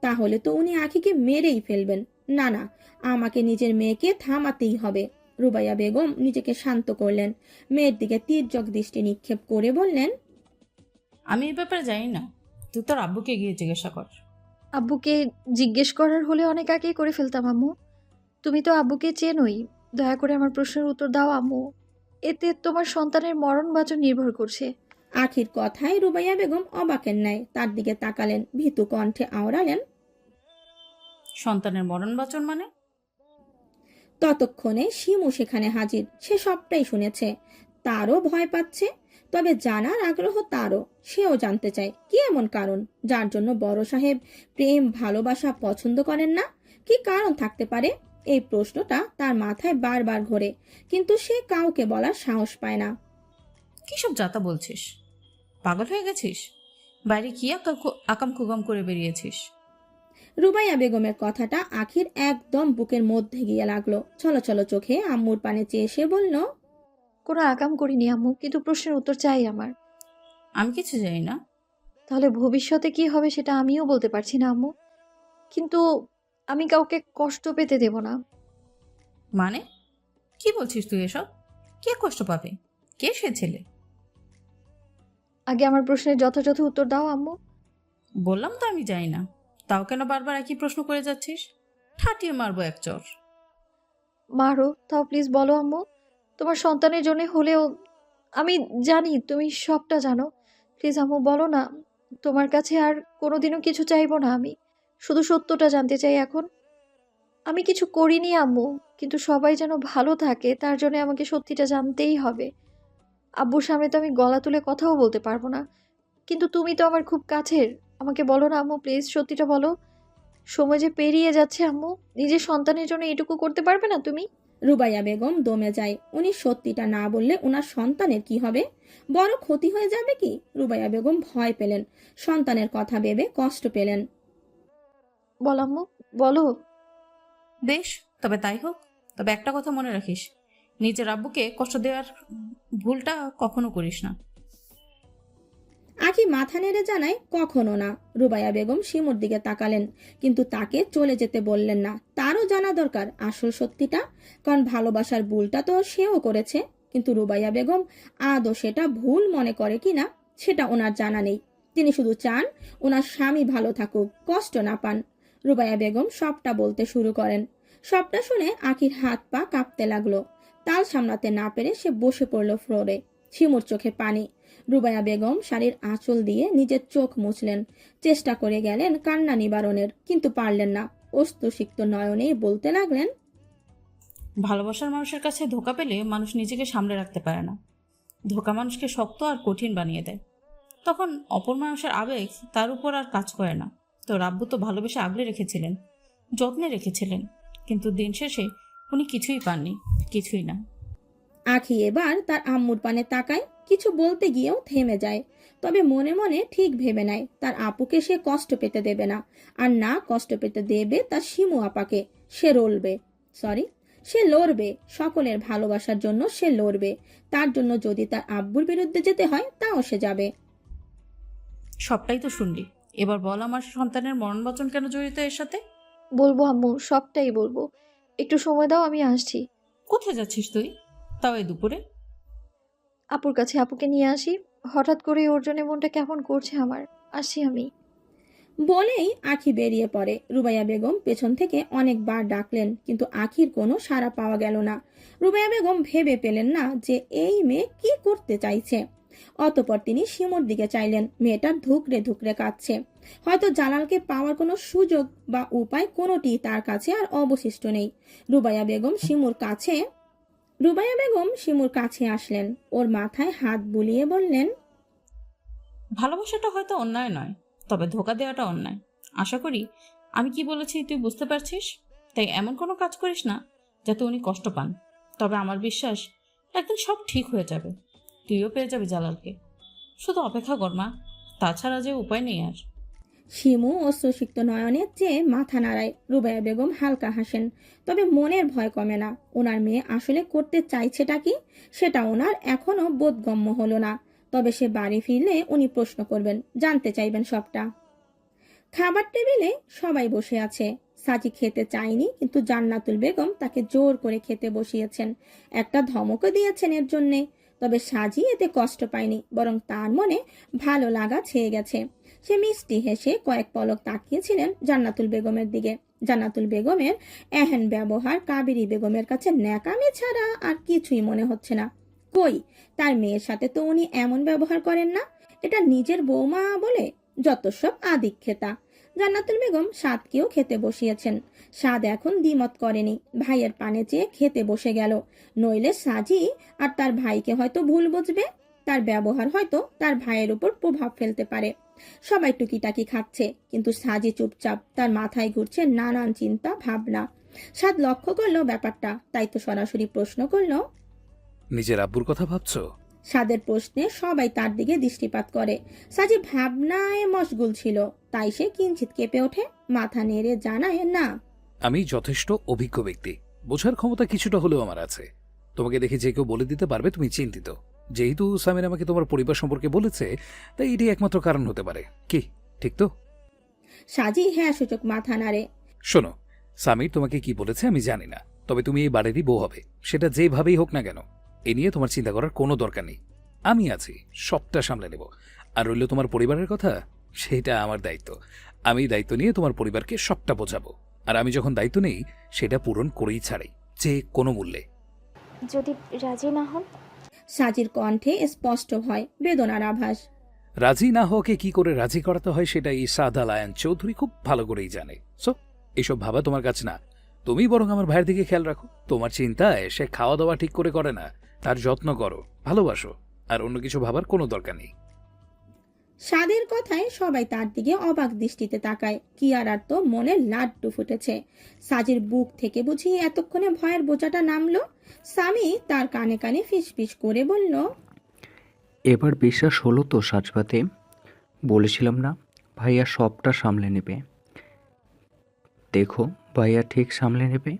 C: তাহলে তো উনি আখিকে মেরেই ফেলবেন। না না, আমাকে নিজের মেয়েকে থামাতেই হবে। রুবাইয়া বেগম নিজেকে শান্ত করলেন, মেয়ের দিকে তীর্যক দৃষ্টি নিক্ষেপ করে বললেন,
K: আমি এই ব্যাপারে জানি না, তুই তোর আব্বুকে গিয়ে জিজ্ঞাসা কর।
D: আব্বুকে জিজ্ঞেস করার হলে অনেক আগেই করে ফেলতাম আম্মু। তুমি তো আব্বুকে চেনোই, দয়া করে আমার প্রশ্নের উত্তর দাও আম্মু। এতে তোমার সন্তানের মরণ বাঁচন নির্ভর করছে।
C: আখির কথায় রুবাইয়া বেগম অবাকের ন্যায় তার দিকে তাকালেন, ভীতু কণ্ঠে আওড়ালেন,
K: সন্তানের মরণ বাঁচন মানে?
C: ততক্ষণে শিমু সেখানে হাজির। সে সবটাই শুনেছে, তারও ভয় পাচ্ছে, তবে জানার আগ্রহ তারও। সেও জানতে চায় কি এমন কারণ যার জন্য বড় সাহেব প্রেম ভালোবাসা পছন্দ করেন না। কি কারণ থাকতে পারে? এই প্রশ্নটা তার মাথায় বারবার ঘোরে, কিন্তু সে কাউকে বলার সাহস পায় না।
K: কি সব যাতা বলছিস? পাগল হয়ে গেছিস? বাইরে কি আকাম কুকাম করে বেরিয়েছিস?
C: রুবাইয়া বেগমের কথাটা আখির একদম বুকের মধ্যে গিয়ে লাগলো। ছলছল চোখে আম্মুর পানে চেয়ে সে বলল,
D: কোনো আকাম করিনি আম্মু, কিন্তু প্রশ্নের উত্তর চাই আমার।
K: আমি কিছু জানি না।
D: তাহলে ভবিষ্যতে কি হবে সেটা আমিও বলতে পারছি না আম্মু, কিন্তু আমি কাউকে কষ্ট পেতে দেব না।
K: মানে কি বলছিস তুই এসব? কে কষ্ট পাবে? কে সে ছেলে?
D: আগে আমার প্রশ্নের যথাযথ উত্তর দাও আম্মু।
K: বললাম তো আমি জানি না। তাও কেন বারবার একই প্রশ্ন করে যাচ্ছিস? ঠাটিয়ে মারবো এক চর।
D: মারো, তাও প্লিজ বলো আম্মু। তোমার সন্তানের জন্য হলেও, আমি জানি তুমি সবটা জানো। প্লিজ আম্মু বলো না। তোমার কাছে আর কোনোদিনও কিছু চাইবো না আমি। শুধু সত্যটা জানতে চাই এখন। আমি কিছু করিনি আম্মু, কিন্তু সবাই যেন ভালো থাকে তার জন্য আমাকে সত্যিটা জানতেই হবে। আব্বুর সামনে তো আমি গলা তুলে কথাও বলতে পারবো না, কিন্তু তুমি তো আমার খুব কাছের। আমাকে বলো না আম্মু, প্লিজ সত্যিটা বলো। সময় যে পেরিয়ে যাচ্ছে আম্মু, নিজের সন্তানের জন্য এটুকু করতে পারবে না তুমি?
C: রুবাইয়া বেগম দমে যায়। উনি সত্যিটা না বললে ওনার সন্তানের কি হবে? বড় ক্ষতি হয়ে যাবে কি? রুবাইয়া বেগম ভয় পেলেন, সন্তানের কথা ভেবে কষ্ট পেলেন।
D: বল আম্মু, বলো।
K: বেশ, তবে তাই হোক। তবে একটা কথা মনে রাখিস, নিজের আব্বুকে কষ্ট দেওয়ার ভুলটা কখনো করিস না।
C: আখি মাথা নেড়ে জানায় কখনো না। রুবাইয়া বেগম শিমুর দিকে তাকালেন, কিন্তু তাকে চলে যেতে বললেন না। তারও জানা দরকার আসল সত্যিটা, কারণ ভালোবাসার ভুলটা তো সেও করেছে। কিন্তু রুবাইয়া বেগম আদৌ সেটা ভুল মনে করে কিনা সেটা ওনার জানা নেই। তিনি শুধু চান ওনার স্বামী ভালো থাকুক, কষ্ট না পান। রুবাইয়া বেগম সবটা বলতে শুরু করেন। সবটা শুনে আখির হাত পা কাঁপতে লাগলো। তাল সামলাতে না পেরে সে বসে পড়ল ফ্লোরে। শিমুর চোখে পানি। রুবাইয়া বেগম শাড়ির আঁচল দিয়ে নিজের চোখ মুছলেন। চেষ্টা করে গেলেন কান্না নিবারণের, কিন্তু পারলেন না। অস্তুসিক্ত নয়নেই বলতে লাগলেন,
K: ভালোবাসার মানুষের কাছে ধোকা পেলে মানুষ নিজেকে সামলে রাখতে পারে না। ধোকা মানুষকে শক্ত আর কঠিন বানিয়ে দেয়। তখন অপর মানুষের আবেগ তার উপর আর কাজ করে না। তো রাব্বু তো ভালোবেসে আগলে রেখেছিলেন, যত্নে রেখেছিলেন, কিন্তু দিন শেষে উনি কিছুই পাননি, কিছুই না।
C: আখি এবার তার আম্মুর পানে তাকায়। কিছু বলতে গিয়েও থেমে যায়, তবে মনে মনে ঠিক ভেবে নেয় তার আপুকে সে কষ্ট পেতে দেবে না। আর না কষ্ট পেতে দেবে তার শিমু আপাকে। সে লড়বে। সকলের ভালোবাসার জন্য সে লড়বে। তার জন্য যদি তার আব্বুর বিরুদ্ধে যেতে হয় তাও সে যাবে।
K: সবটাই তো শুনলি, এবার বল আমার সন্তানের মরণ বচন কেন জড়িত এর সাথে?
D: বলবো আম্মু, সবটাই বলবো। একটু সময় দাও, আমি আসছি।
K: কোথায় যাচ্ছিস তুই, তাও এই দুপুরে?
D: আপুর কাছে, আপুকে নিয়ে আসি। হঠাৎ করে ওর জন্য মনটা কেমন করছে আমার। আসি আমি।
C: বলেই আখি বেরিয়ে পড়ে। রুবাইয়া বেগম পেছন থেকে অনেকবার ডাকলেন, কিন্তু আখির কোনো সাড়া পাওয়া গেল না। রুবাইয়া বেগম ভেবে পেলেন না যে এই মেয়ে কি করতে চাইছে। অতঃপর তিনি শিমুর দিকে চাইলেন। মেয়েটা ধুকরে ধুকরে কাঁদছে। হয়তো জালালকে পাওয়ার কোনো সুযোগ বা উপায় কোনোটি তার কাছে আর অবশিষ্ট নেই। রুবাইয়া বেগম শিমুর কাছে আসলেন। ওর মাথায় হাত বুলিয়ে বললেন,
K: ভালোবাসাটা হয়তো অন্যায় নয়, তবে ধোকা দেওয়াটা অন্যায়। আশা করি আমি কি বলেছি তুই বুঝতে পারছিস। তাই এমন কোনো কাজ করিস না যাতে উনি কষ্ট পান। তবে আমার বিশ্বাস একদিন সব ঠিক হয়ে যাবে। তুইও পেয়ে যাবি জালালকে। শুধু অপেক্ষা কর মা, তাছাড়া যে উপায় নেই আর।
C: শিমু অশ্রুসিক্ত নয়নের চেয়ে মাথা নাড়ায়। রুবাইয়া বেগম হালকা হাসেন, তবে মনের ভয় কমে না। ওনার মেয়ে আসলে করতে চাইছেটা কি সেটা ওনার এখনো বোধগম্য হলো না। তবে সে বাড়ি ফিরলে উনি প্রশ্ন করবেন, জানতে চাইবেন সবটা। খাবার টেবিলে সবাই বসে আছে। সাজি খেতে চায়নি, কিন্তু জান্নাতুল বেগম তাকে জোর করে খেতে বসিয়েছেন। একটা ধমকও দিয়েছেন এর জন্যে। তবে সাজি এতে কষ্ট পায়নি, বরং তার মনে ভালো লাগা ছেয়ে গেছে। সে মিষ্টি হেসে কয়েক পলক তাকিয়েছিলেন জান্নাতুল বেগমের দিকে। জান্নাতুল বেগমের এহেন ব্যবহার কাবেরী বেগমের কাছে ন্যাকামি ছাড়া আর কিছুই মনে হচ্ছে না। কই, তার মেয়ের সাথে তো উনি এমন ব্যবহার করেন না। এটা নিজের বৌমা বলে যত সব আদিক্ষেতা। জান্নাতুল বেগম সাদকেও খেতে বসিয়েছেন। সাদ এখন দ্বিমত করেনি, ভাইয়ের পানে চেয়ে খেতে বসে গেল। নইলে সাজি আর তার ভাইকে হয়তো ভুল বুঝবে। তার ব্যবহার হয়তো তার ভাইয়ের উপর প্রভাব ফেলতে পারে। সবাই টুকিটাকি খাচ্ছে, কিন্তু সাজি চুপচাপ। তার মাথায় ঘুরছে নানান চিন্তা ভাবনা। সাদ লক্ষ্য করলো ব্যাপারটা, তাই তো সরাসরি প্রশ্ন করলো,
B: নিজের আব্বুর কথা ভাবছো?
C: সাদের প্রশ্নে সবাই তার দিকে দৃষ্টিপাত করে। সাজি ভাবনায় মশগুল ছিল, তাই সে কিঞ্চিত কেঁপে ওঠে। মাথা নেড়ে জানায়, না।
B: আমি যথেষ্ট অভিজ্ঞ ব্যক্তি, বোঝার ক্ষমতা কিছুটা হলেও আমার আছে। তোমাকে দেখে যে কেউ বলে দিতে পারবে তুমি চিন্তিত। যেহেতু সামির আমাকে তোমার পরিবার সম্পর্কে বলেছে, তাই এটি একমাত্র কারণ হতে পারে। কি ঠিক তো?
C: সাজি হ্যাঁ সূচক মাথা নাড়ে।
B: শোনো, সামির তোমাকে কি বলেছে আমি জানি না, তবে তুমি এই বাড়িরই বউ হবে, সেটা যেভাবেই হোক না কেন। এ নিয়ে তোমার চিন্তা করার কোনো দরকার নেই। আমি আছি, সবটা সামলে নেব। আর রইল তোমার পরিবারের কথা, সেটা আমার দায়িত্ব। আমি দায়িত্ব নিয়ে তোমার পরিবারকে সবটা বোঝাবো। আর আমি যখন দায়িত্ব নেই সেটা পূরণ করেই ছাড়াই, যে কোনো মূল্যে।
E: যদি রাজি না হন?
C: সাজির কণ্ঠে স্পষ্ট ভয়, বেদনার আভাস।
B: রাজি না হওয়াকে কি করে রাজি করাতে হয় সেটা এই সাদ আল আয়ান চৌধুরী খুব ভালো করেই জানে। সো এসব ভাবা তোমার কাছে না। তুমি বরং আমার ভাইয়ের দিকে খেয়াল রাখো। তোমার চিন্তায় সে খাওয়া দাওয়া ঠিক করে না, তার যত্ন করো, ভালোবাসো, আর অন্য কিছু ভাবার কোনো দরকার নেই।
C: সাদের কথায় সবাই তার দিকে অবাক দৃষ্টিতে তাকায়। কিয়ারার তো মনে লাড্ডু ফুটেছে। সাজির বুক থেকে বুঝি এতক্ষণে ভয়ের বোঝাটা নামলো। স্বামী তার কানে কানে ফিসফিস করে বলল,
A: এবার বিশ্বাস হলো তো সাজবাতে? বলেছিলাম না ভাইয়া সবটা সামলে নেবে। দেখো ভাইয়া ঠিক সামলে নেবে,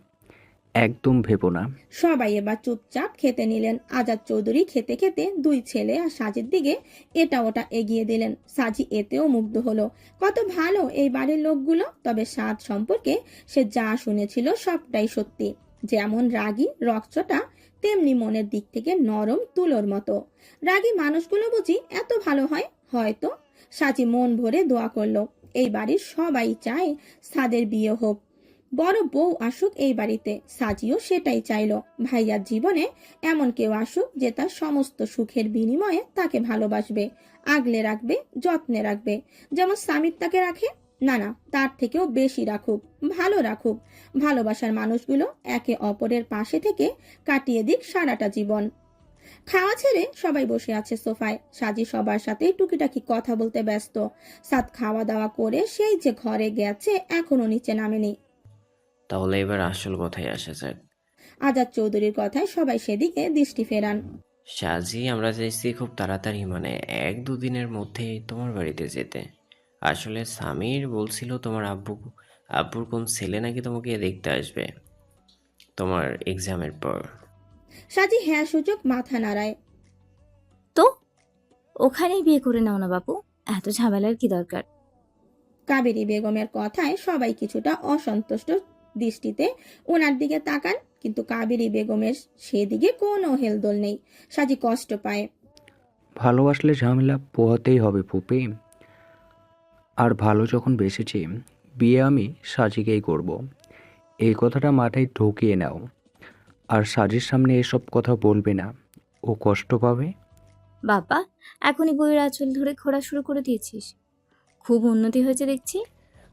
A: একদম ভেবো না।
C: সবাই এবার চুপচাপ খেতে নিলেন। আজাদ চৌধুরী খেতে খেতে দুই ছেলে আর সাজির দিকে এটা ওটা এগিয়ে দিলেন। সাজি এতেও মুগ্ধ হলো। কত ভালো এই বাড়ির লোকগুলো। তবে সাদ সম্পর্কে সে যা শুনেছিল সবটাই সত্যি। যেমন রাগী রকচটা, তেমনি মনের দিক থেকে নরম তুলোর মতো। রাগী মানুষগুলো বুঝি এত ভালো হয়? হয়তো। সাজি মন ভরে দোয়া করলো, এই বাড়ির সবাই চায় সাদের বিয়ে হোক, বড় বউ আসুক এই বাড়িতে। সাজিও সেটাই চাইলো। ভাইয়ার জীবনে এমন কেউ আসুক যে তার সমস্ত সুখের বিনিময়ে তাকে ভালোবাসবে, আগলে রাখবে, যত্নে রাখবে, যেমন স্বামীর তাকে রাখে। না না, তার থেকেও বেশি রাখুক, ভালো রাখুক। ভালোবাসার মানুষগুলো একে অপরের পাশে থেকে কাটিয়ে দিক সারাটা জীবন। খাওয়া ছেড়ে সবাই বসে আছে সোফায়। সাজি সবার সাথে টুকিটাকি কথা বলতে ব্যস্ত। সাদ খাওয়া দাওয়া করে সেই যে ঘরে গেছে, এখনো নিচে নামেনি।
N: তাহলে এবার আসল কথায় আসা যাক।
C: আজাদ চৌধুরীর কথায় সবাই সেদিকে দৃষ্টি ফেরান।
N: সাজি, আমরা চাইছি খুব তাড়াতাড়ি, মানে 1-2 দিনের মধ্যেই তোমার বাড়িতে যেতে। আসলে সামির বলছিল তোমার আব্বুর কোন ছেলে নাকি তোমাকে দেখতে আসবে তোমার এক্সামের পর।
C: সাজি হ্যাঁ সূচক মাথা নাড়ায়।
Q: তো ওখানেই বিয়ে করে নাও না বাপু, এত ঝামেলার কি দরকার?
C: কাবেরী বেগমের কথায় সবাই কিছুটা অসন্তুষ্ট দৃষ্টিতে ওনার দিকে তাকান, কিন্তু কাবেরী বেগমের সেদিকে কোনো হেলদোল নেই। সাজি কষ্ট পায়।
A: ভালোবাসলে ঝামেলা পোহাতেই হবে ফুপি। আর ভালো যখন বেসেছি, বিয়ে আমি সাজিকেই করব। এই কথাটা মাথায় ঢুকিয়ে নাও। আর সাজির সামনে এসব কথা বলবে না, ও কষ্ট পাবে।
Q: বাবা, এখনই বইয়ের আঁচল ধরে ঘোরা শুরু করে দিয়েছিস। খুব উন্নতি হয়েছে দেখছি।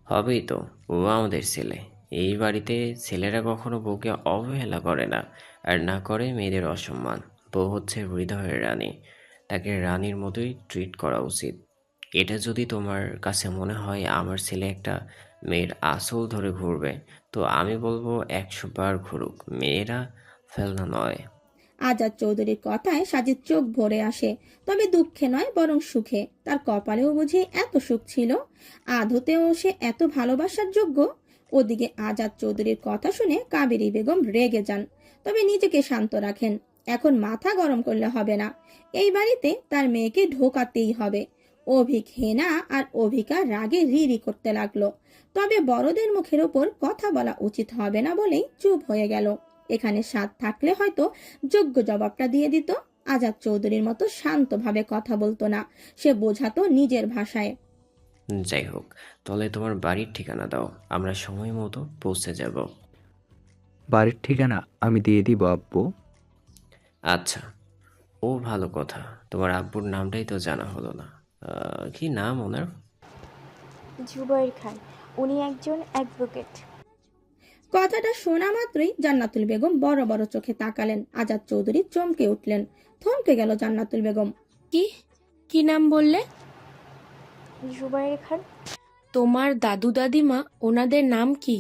N: হবেই তো, ও আমাদের ছেলে। এই বাড়িতে ছেলেরা কখনো বউকে অবহেলা করে না, আর না করে মেয়েদের অসম্মান। বউ হচ্ছে হৃদয়ের রানী, তাকে রানীর মতোই ট্রিট করা উচিত। এটা যদি তোমার কাছে মনে হয় আমার ছেলে একটা মেয়ের আঁচল ধরে ঘুরবে, তো আমি বলবো 100 বার ঘুরুক, মেয়েরা ফেলনা নয়।
C: আজাদ চৌধুরীর কথায় সাজির চোখ ভরে আসে, তবে দুঃখে নয় বরং সুখে। তার কপালেও বুঝি এত সুখ ছিল, আদতেও সে এত ভালোবাসার যোগ্য। ওদিকে আজাদ চৌধুরীর কথা শুনে কাবেরী বেগম রেগে যান, তবে নিজেকে শান্ত রাখেন। এখন মাথা গরম করলে হবে না, এই বাড়িতে তার মেয়েকে ঢোকাতেই হবে। অভিক হেনা আর অভিকা রাগে রিরি করতে লাগলো, তবে বড়দের মুখের ওপর কথা বলা উচিত হবে না বলেই চুপ হয়ে গেল। এখানে সাদ থাকলে হয়তো যোগ্য জবাবটা দিয়ে দিত। আজাদ চৌধুরীর মতো শান্তভাবে কথা বলতো না, সে বোঝাতো নিজের ভাষায়।
N: যাই হোক, তাহলে তোমার বাড়ির ঠিকানা দাও, আমরা সময় মতো পৌঁছে যাব।
A: বাড়ির ঠিকানা আমি দিয়ে দিব আব্বু।
N: আচ্ছা, ও ভালো কথা। তোমার আব্বুর নামটাই তো জানা হলো না। কি নাম ওনার?
E: জুবাইর খান, উনি একজন অ্যাডভোকেট।
C: কথাটা শোনা মাত্রই জান্নাতুল বেগম বড় বড় চোখে তাকালেন। আজাদ চৌধুরী চমকে উঠলেন, থমকে গেল জান্নাতুল বেগম।
F: কি কি নাম বললে?
E: জুবাইর খান।
F: তোমার দাদু দাদিমা ওনাদের নাম কি?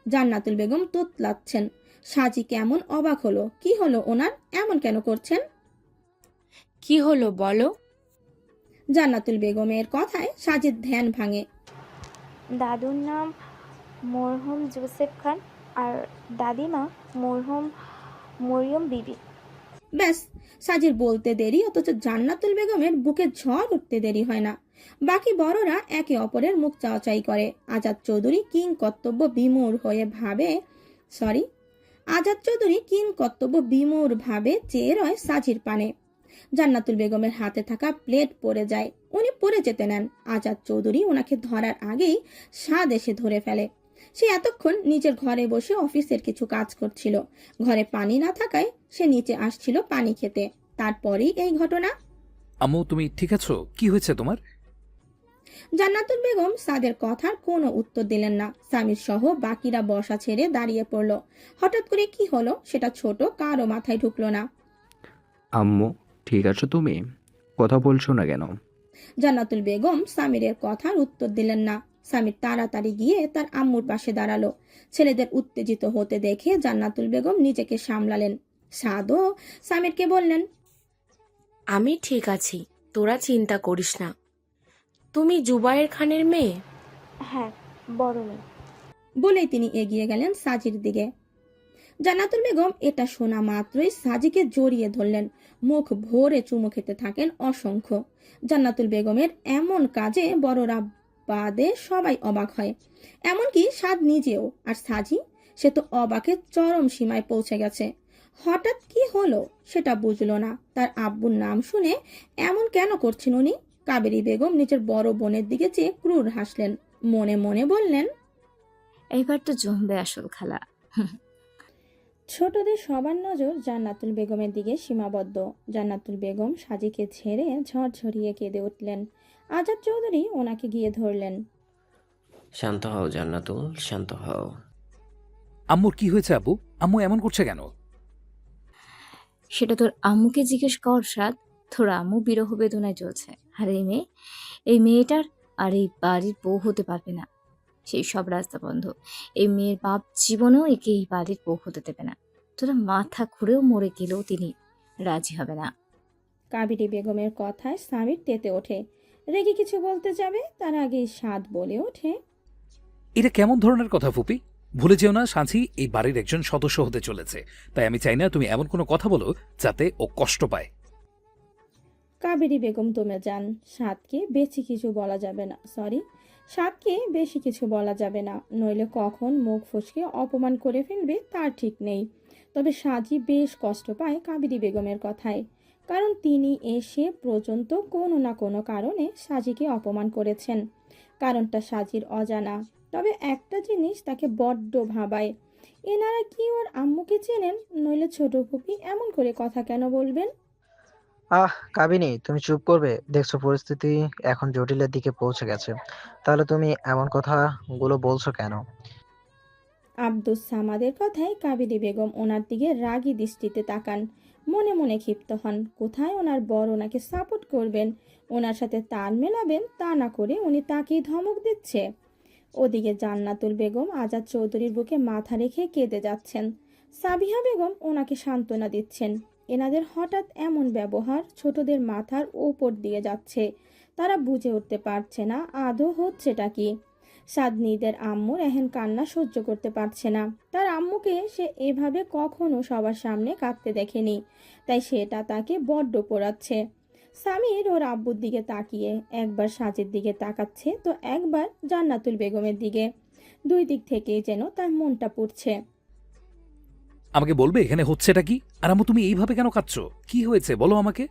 C: জান্নাতুল বেগম তোতলাচ্ছেন। সাজি কেমন অবাক হলো। কি হলো ওনার, এমন কেন করছেন?
F: কি হলো বলো।
C: জান্নাতুল বেগমের কথায় সাজির ধ্যান ভাঙে।
E: দাদুর নাম মরহুম জোসেফ খান আর দাদিমা মরহুম মরিয়ম বিবি।
C: ব্যাস, সাজির বলতে দেরি, অথচ জান্নাতুল বেগমের বুকে ঝড় উঠতে দেরি হয় না। বাকি বড়রা একে অপরের মুখ চাওয়াচাই করে। আজাদ চৌধুরী কিং কর্তব্য বিমূঢ় ভাবে চেয়ে রয় সাজির পানে। জান্নাতুল বেগমের হাতে থাকা প্লেট পড়ে যায়, উনি পড়ে যেতে নেন। আজাদ চৌধুরী ওনাকে ধরার আগেই সাদ এসে ধরে ফেলে। সে এতক্ষণ নিজের ঘরে বসে অফিসের কিছু কাজ করছিল। ঘরে পানি না থাকায় সে নিচে আসছিল পানি খেতে, তারপরেই এই ঘটনা।
B: আম্মু তুমি ঠিক আছো? কি হয়েছে তোমার?
C: জান্নাতুল বেগম সাদের কথার কোনো উত্তর দিলেন না। সামির সহ বাকিরা বসা ছেড়ে দাঁড়িয়ে পড়ল। হঠাৎ করে কি হলো সেটা ছোট কারো মাথায় ঢুকলো না।
A: আম্মু ঠিক আছো তুমি? কথা বলছো না কেন?
C: জান্নাতুল বেগম সামিরের কথার উত্তর দিলেন না। সামির তাড়াতাড়ি গিয়ে তার আম্মুর পাশে দাঁড়ালো। ছেলেদের উত্তেজিত হতে দেখে জান্নাতুল বেগম নিজেকে সামলালেন। সাদও সামিরকে বললেন,
F: আমি ঠিক আছি, তোরা চিন্তা করিস না। তুমি জুবায়ের খানের মেয়ে?
E: হ্যাঁ, বড় মেয়ে।
C: বলেই তিনি এগিয়ে গেলেন সাজির দিকে। জান্নাতুল বেগম এটা শোনা মাত্রই সাজিকে জড়িয়ে ধরলেন, মুখ ভরে চুমু খেতে থাকেন অসংখ্য। জান্নাতুল বেগমের এমন কাজে বড়রা বাদে সবাই অবাক হয়, এমনকি সাদ নিজেও। আর সাজি, সে তো অবাকের চরম সীমায় পৌঁছে গেছে। হঠাৎ কি হলো সেটা বুঝলো না। তার আব্বুর নাম শুনে এমন কেন করছেন উনি? কাবেরী বেগম নিজের বড় বোনের দিকে চেয়ে ক্রূর হাসলেন, মনে মনে বললেন,
Q: এইবার তো জমবে আসল খেলা।
C: ছোটদের সবার নজর জান্নাতুল বেগমের দিকে সীমাবদ্ধ। জান্নাতুল বেগম সাজিকে ছেড়ে ঝরঝরিয়ে কেঁদে উঠলেন। আজাদ চৌধুরী ওনাকে গিয়ে ধরলেন।
N: শান্ত হও জান্নাতুল, শান্ত হও।
B: আম্মুর কি হয়েছে আব্বু? আম্মু এমন করছে কেন?
Q: সেটা তোর আম্মুকে জিজ্ঞেস কর সাদ। তোর আম্মু বিরহ বেদনায় চলছে। আর এই মেয়েটার আর এই বাড়ির বউ হতে পারবে না। সেই সব রাস্তা বন্ধ। এই মেয়ের বাপ জীবনেও একে এই বাড়ির বউ হতে দেবে না। তোরা মাথা ঘুরেও মরে গেলেও তিনি রাজি হবে না।
C: কাবেরী বেগমের কথায় সামির তেতে ওঠে। রেগে কিছু বলতে যাবে, তার আগেই সাদ বলে ওঠে,
B: এটা কেমন ধরনের কথা ফুপি? ভুলে যেও না সাঁঝি এই বাড়ির একজন সদস্য হতে চলেছে, তাই আমি চাই না তুমি এমন কোনো কথা বলো যাতে ও কষ্ট পায়।
C: কাবেরী বেগম দমে যান। সাদকে বেশি কিছু বলা যাবে না, সাদকে বেশি কিছু বলা যাবে না, নইলে কখন মুখ ফসকে অপমান করে ফেলবে তার ঠিক নেই। তবে সাজি বেশ কষ্ট পায় কাবেরী বেগমের কথায়, কারণ তিনি এসে পর্যন্ত কোনো না কোনো কারণে সাজিকে অপমান করেছেন। কারণটা সাজির অজানা, তবে একটা জিনিস তাকে বড্ড ভাবায়, এনারা কি ওর আম্মুকে চেনেন? নইলে ছোট ফুপি এমন করে কথা কেন বলবেন?
R: কাবিনী, তুমি চুপ করবে? দেখছো পরিস্থিতি এখন জটিলের দিকে পৌঁছে গেছে, তাহলে তুমি এমন কথাগুলো বলছো কেন?
C: আব্দুস সামাদের কথায় কাবেরী বেগম ওনার দিকে রাগী দৃষ্টিতে তাকান, মনে মনে ক্ষিপ্ত হন। কোথায় ওনার বর ওনাকে সাপোর্ট করবেন, ওনার সাথে তাল মেলাবেন, তা না করে উনি তাকেই ধমক দিচ্ছে। ওদিকে জান্নাতুল বেগম আজাদ চৌধুরীর বুকে মাথা রেখে কেঁদে যাচ্ছেন। সাবিহা বেগম ওনাকে সান্ত্বনা দিচ্ছেন। এনাদের হঠাৎ এমন ব্যবহার ছোটদের মাথার ওপর দিয়ে যাচ্ছে, তারা বুঝে উঠতে পারছে না আদৌ হচ্ছেটা কি। সাদনীদের আম্মুর এহেন কান্না সহ্য করতে পারছে না। তার আম্মুকে সে এভাবে কখনো সবার সামনে কাঁদতে দেখেনি, তাই সেটা তাকে বড্ড পোড়াচ্ছে। সামির ওর আব্বুর দিকে তাকিয়ে একবার সাজের দিকে তাকাচ্ছে তো একবার জান্নাতুল বেগমের দিকে। দুই দিক থেকেই যেন তার মনটা পুড়ছে।
B: আমাকে বলবে এখানে হচ্ছেটা কি? আর আম্মু তুমি এইভাবে কেন কাঁদছো? কি হয়েছে বলো আমাকে।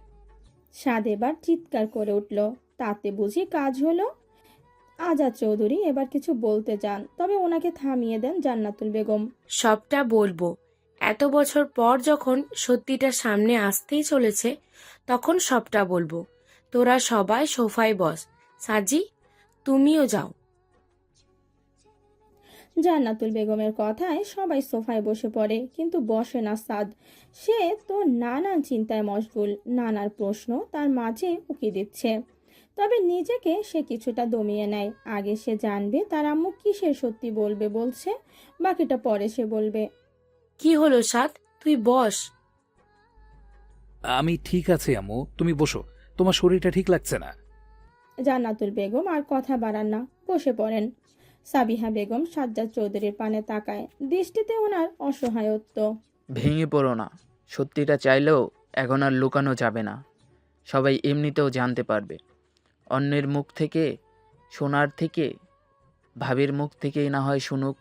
C: সাদ এবার চিৎকার করে উঠল, তাতে বুঝি কাজ হলো? আজাদ চৌধুরী এবার কিছু বলতে যান, তবে ওনাকে থামিয়ে দেন জান্নাতুল বেগম।
F: সবটা বলবো, এত বছর পর যখন সত্যিটা সামনে আসতেই চলেছে তখন সবটা বলবো। তোরা সবাই সোফায় বস। সাজি, তুমিও যাও।
C: জান্নাতুল বেগমের কথায় সবাই সোফায় বসে পড়ে, কিন্তু বসে না সাদ। সে তো নানান চিন্তায় মশগুল, নানার প্রশ্ন তার মাঝে উকি দিচ্ছে। তবে নিজেকে সে কিছুটা দমিয়ে নেয়। আগে সে জানবে তার আম্মু কিসের সত্যি বলছে, বাকিটা পরে সে বলবে।
F: কি হলো সাদ, তুই বস।
B: আমি ঠিক আছে আম্মু, তুমি বসো। তোমার শরীরটা ঠিক লাগছে না।
C: জান্নাতুল বেগম আর কথা বাড়ান না, বসে পড়েন। সাবিহা বেগম সাজ্জাদ চৌধুরীর পানে তাকায়, দৃষ্টিতে ওনার অসহায়ত্ব।
S: ভেঙে পড়ো না, সত্যিটা চাইলেও এখন আর লুকানো যাবে না। সবাই এমনিতেও জানতে পারবে। অন্যের মুখ থেকে শোনার থেকে ভাবির মুখ থেকেই না হয় শুনুক।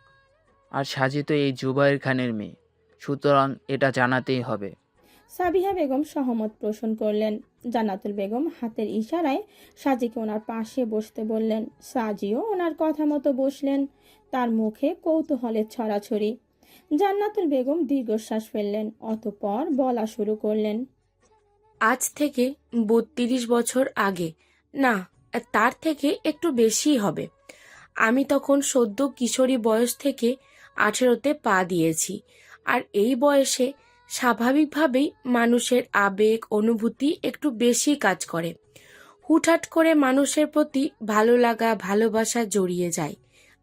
S: আর সাজি তো এই জুবায়ের খানের মেয়ে, সুতরাং এটা জানাতেই হবে।
C: সাবিহা বেগম সহমত পোষণ করলেন। জান্নাতুল বেগম হাতের ইশারায় সাজিকে ওনার পাশে বসতে বললেন। সাজিও ওনার কথা মতো বসলেন। তার মুখে কৌতূহলের ছড়াছড়ি। জান্নাতুল বেগম দীর্ঘশ্বাস ফেললেন, অতঃপর বলা শুরু করলেন।
F: আজ থেকে ৩২ বছর আগে, না, তার থেকে একটু বেশিই হবে। আমি তখন সদ্য কিশোরী বয়স থেকে 18তে পা দিয়েছি। আর এই বয়সে স্বাভাবিকভাবেই মানুষের আবেগ অনুভূতি একটু বেশি কাজ করে। হুটহাট করে মানুষের প্রতি ভালো লাগা ভালোবাসা জড়িয়ে যায়।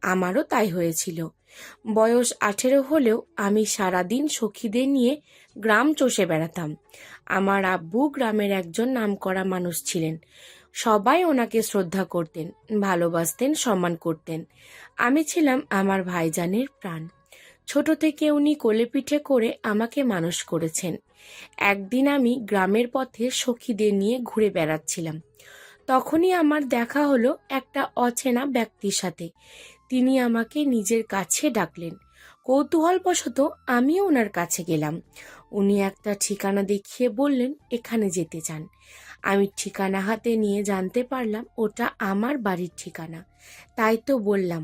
F: আমারও তাই হয়েছিল। বয়স 18 হলেও আমি সারাদিন সখীদের নিয়ে গ্রাম চষে বেড়াতাম। আমার আব্বু গ্রামের একজন নামকরা মানুষ ছিলেন। সবাই ওনাকে শ্রদ্ধা করতেন, ভালোবাসতেন, সম্মান করতেন। আমি ছিলাম আমার ভাইজানের প্রাণ। ছোট থেকে উনি কোলে পিঠে করে আমাকে মানুষ করেছেন। একদিন আমি গ্রামের পথে সখীদের নিয়ে ঘুরে বেড়াচ্ছিলাম। তখনই আমার দেখা হলো একটা অচেনা ব্যক্তির সাথে। তিনি আমাকে নিজের কাছে ডাকলেন। কৌতূহলবশত আমিও ওনার কাছে গেলাম। উনি একটা ঠিকানা দেখিয়ে বললেন, এখানে যেতে চান। আমি ঠিকানা হাতে নিয়ে জানতে পারলাম ওটা আমার বাড়ির ঠিকানা। তাই তো বললাম,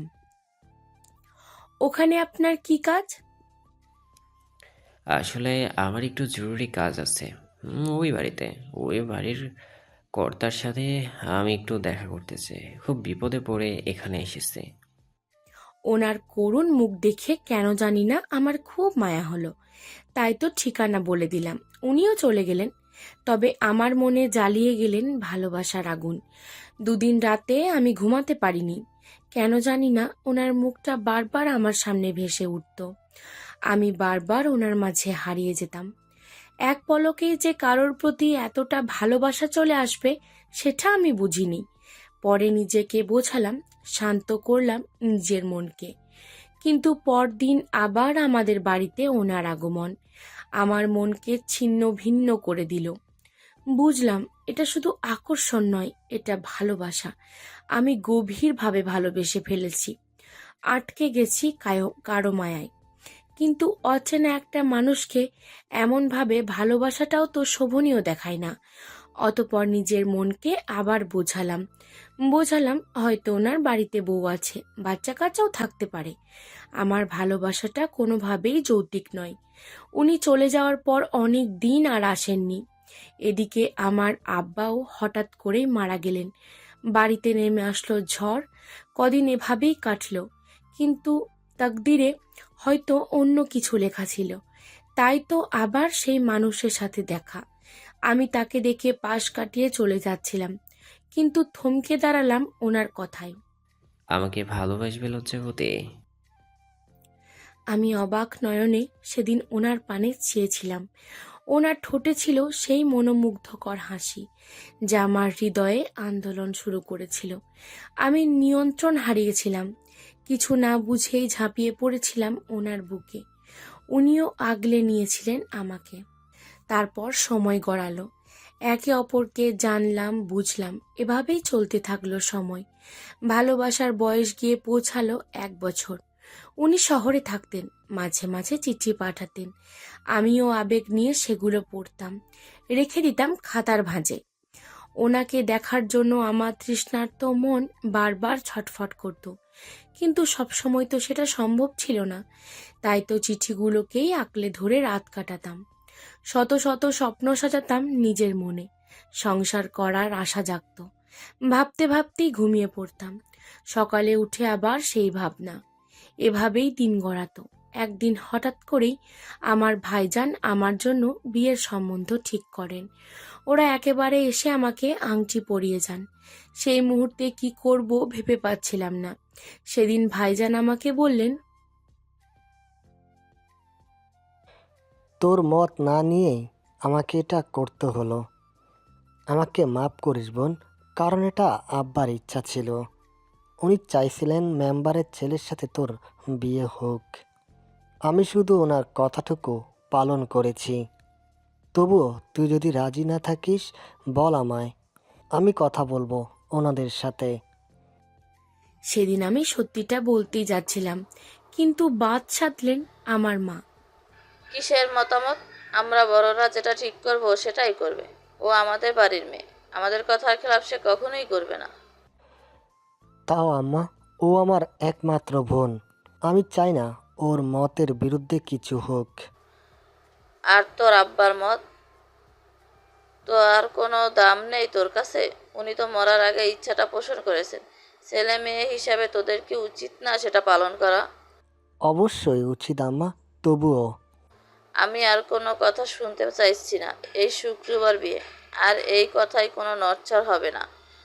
F: ওখানে আপনার কি কাজ?
N: আসলে আমার একটু জরুরি কাজ আছে। ওই বাড়িতে, ওই বাড়ির কর্তার সাথে আমি একটু দেখা করতে চাই। খুব বিপদে পড়ে এখানে এসেছি।
F: ওনার করুণ মুখ দেখে কেন জানি না আমার খুব মায়া হলো। তাই তো ঠিকানা বলে দিলাম। উনিও চলে গেলেন। তবে আমার মনে জ্বালিয়ে গেলেন ভালোবাসার আগুন। দুদিন রাতে আমি ঘুমাতে পারিনি। কেন জানি না ওনার মুখটা বারবার আমার সামনে ভেসে উঠত। আমি বারবার ওনার মাঝে হারিয়ে যেতাম। এক পলকেই যে কারোর প্রতি এতটা ভালোবাসা চলে আসবে সেটা আমি বুঝিনি। পরে নিজেকে বোঝালাম, শান্ত করলাম নিজের মনকে। কিন্তু পরদিন আবার আমাদের বাড়িতে ওনার আগমন আমার মনকে ছিন্ন ভিন্ন করে দিল। বুঝলাম এটা শুধু আকর্ষণ নয়, এটা ভালোবাসা। আমি গভীরভাবে ভালোবেসে ফেলেছি। আটকে গেছি কারো মায়ায়। কিন্তু অচেনা একটা মানুষকে এমনভাবে ভালোবাসাটাও তো শোভনীয় দেখায় না। অতঃপর নিজের মনকে আবার বোঝালাম হয়তো ওনার বাড়িতে বউ আছে, বাচ্চা কাচ্চাও থাকতে পারে। আমার ভালোবাসাটা কোনোভাবেই যৌক্তিক নয়। উনি চলে যাওয়ার পর অনেক দিন আর আসেননি। এদিকে আমার আব্বাও হঠাৎ করেই মারা গেলেন। বাড়িতে নেমে আসলো ঝড়। কদিন এভাবেই কাটলো। কিন্তু তাকদিরে হয়তো অন্য কিছু লেখা ছিল। তাই তো আবার সেই মানুষের সাথে দেখা। আমি তাকে দেখে পাশ কাটিয়ে চলে যাচ্ছিলাম, কিন্তু থমকে দাঁড়ালাম ওনার কথায়।
N: আমাকে ভালোবাসবে লজ্জাবতী?
F: আমি অবাক নয়নে সেদিন ওনার পানে চেয়েছিলাম। ওনার ঠোঁটে ছিল সেই মনোমুগ্ধকর হাসি যা আমার হৃদয়ে আন্দোলন শুরু করেছিল। আমি নিয়ন্ত্রণ হারিয়েছিলাম। কিছু না বুঝেই ঝাঁপিয়ে পড়েছিলাম ওনার বুকে। উনিও আগলে নিয়েছিলেন আমাকে। তারপর সময় গড়ালো। একে অপরকে জানলাম, বুঝলাম। এভাবেই চলতে থাকলো সময়। ভালোবাসার বয়স গিয়ে পৌঁছালো 1 বছর। উনি শহরে থাকতেন, মাঝে মাঝে চিঠি পাঠাতেন। আমিও আবেগ নিয়ে সেগুলো পড়তাম, রেখে দিতাম খাতার ভাঁজে। ওনাকে দেখার জন্য আমার তৃষ্ণার্ত মন বারবার ছটফট করত। কিন্তু সবসময় তো সেটা সম্ভব ছিল না। তাই তো চিঠিগুলোকেই আঁকলে ধরে রাত কাটাতাম। শত শত স্বপ্ন সাজাতাম নিজের মনে। সংসার করার আশা জাগত। ভাবতে ভাবতেই ঘুমিয়ে পড়তাম। সকালে উঠে আবার সেই ভাবনা। এভাবেই দিন গড়াতো। একদিন হঠাৎ করেই আমার ভাইজান আমার জন্য বিয়ের সম্বন্ধ ঠিক করেন। ওরা একেবারে এসে আমাকে আংটি পরিয়ে যান। সেই মুহূর্তে কি করব ভেবে পাচ্ছিলাম না। সেদিন ভাইজান আমাকে বললেন,
T: তোর মত না নিয়ে আমাকে এটা করতে হলো। আমাকে মাফ করিস বোন, কারণ এটা আব্বার ইচ্ছা ছিল। উনি চাইছিলেন মেম্বারের ছেলের সাথে তোর বিয়ে হোক। আমি শুধু ওনার কথাটুকু পালন করেছি। তবুও তুই যদি রাজি না থাকিস বল আমায়, আমি কথা বলবো ওনাদের সাথে।
F: সেদিন আমি সত্যিটা বলতেই যাচ্ছিলাম, কিন্তু বাদ সাধলেন আমার মা।
U: কিসের মতামত? আমরা বড়রা যেটা ঠিক করব সেটাই করবে। ও আমাদের বাড়ির মেয়ে, আমাদের কথার খেলাপ সে কখনোই করবে না।
T: তাও আম্মা, ও আমার একমাত্র বোন। আমি চাই না ওর মতের বিরুদ্ধে কিছু হোক।
U: আর তোর আব্বার মত তো আর কোনো দাম নেই তোর কাছে? উনি তো মরার আগে ইচ্ছাটা পোষণ করেছেন। ছেলে মেয়ে হিসাবে তোদের কি উচিত না সেটা পালন করা?
T: অবশ্যই উচিত আম্মা, তবুও
U: আমি আর কোনো কথা শুনতে চাইছি না। এই শুক্রবার বিয়ে, আর এই কথায় কোনো নড়চড় হবে না।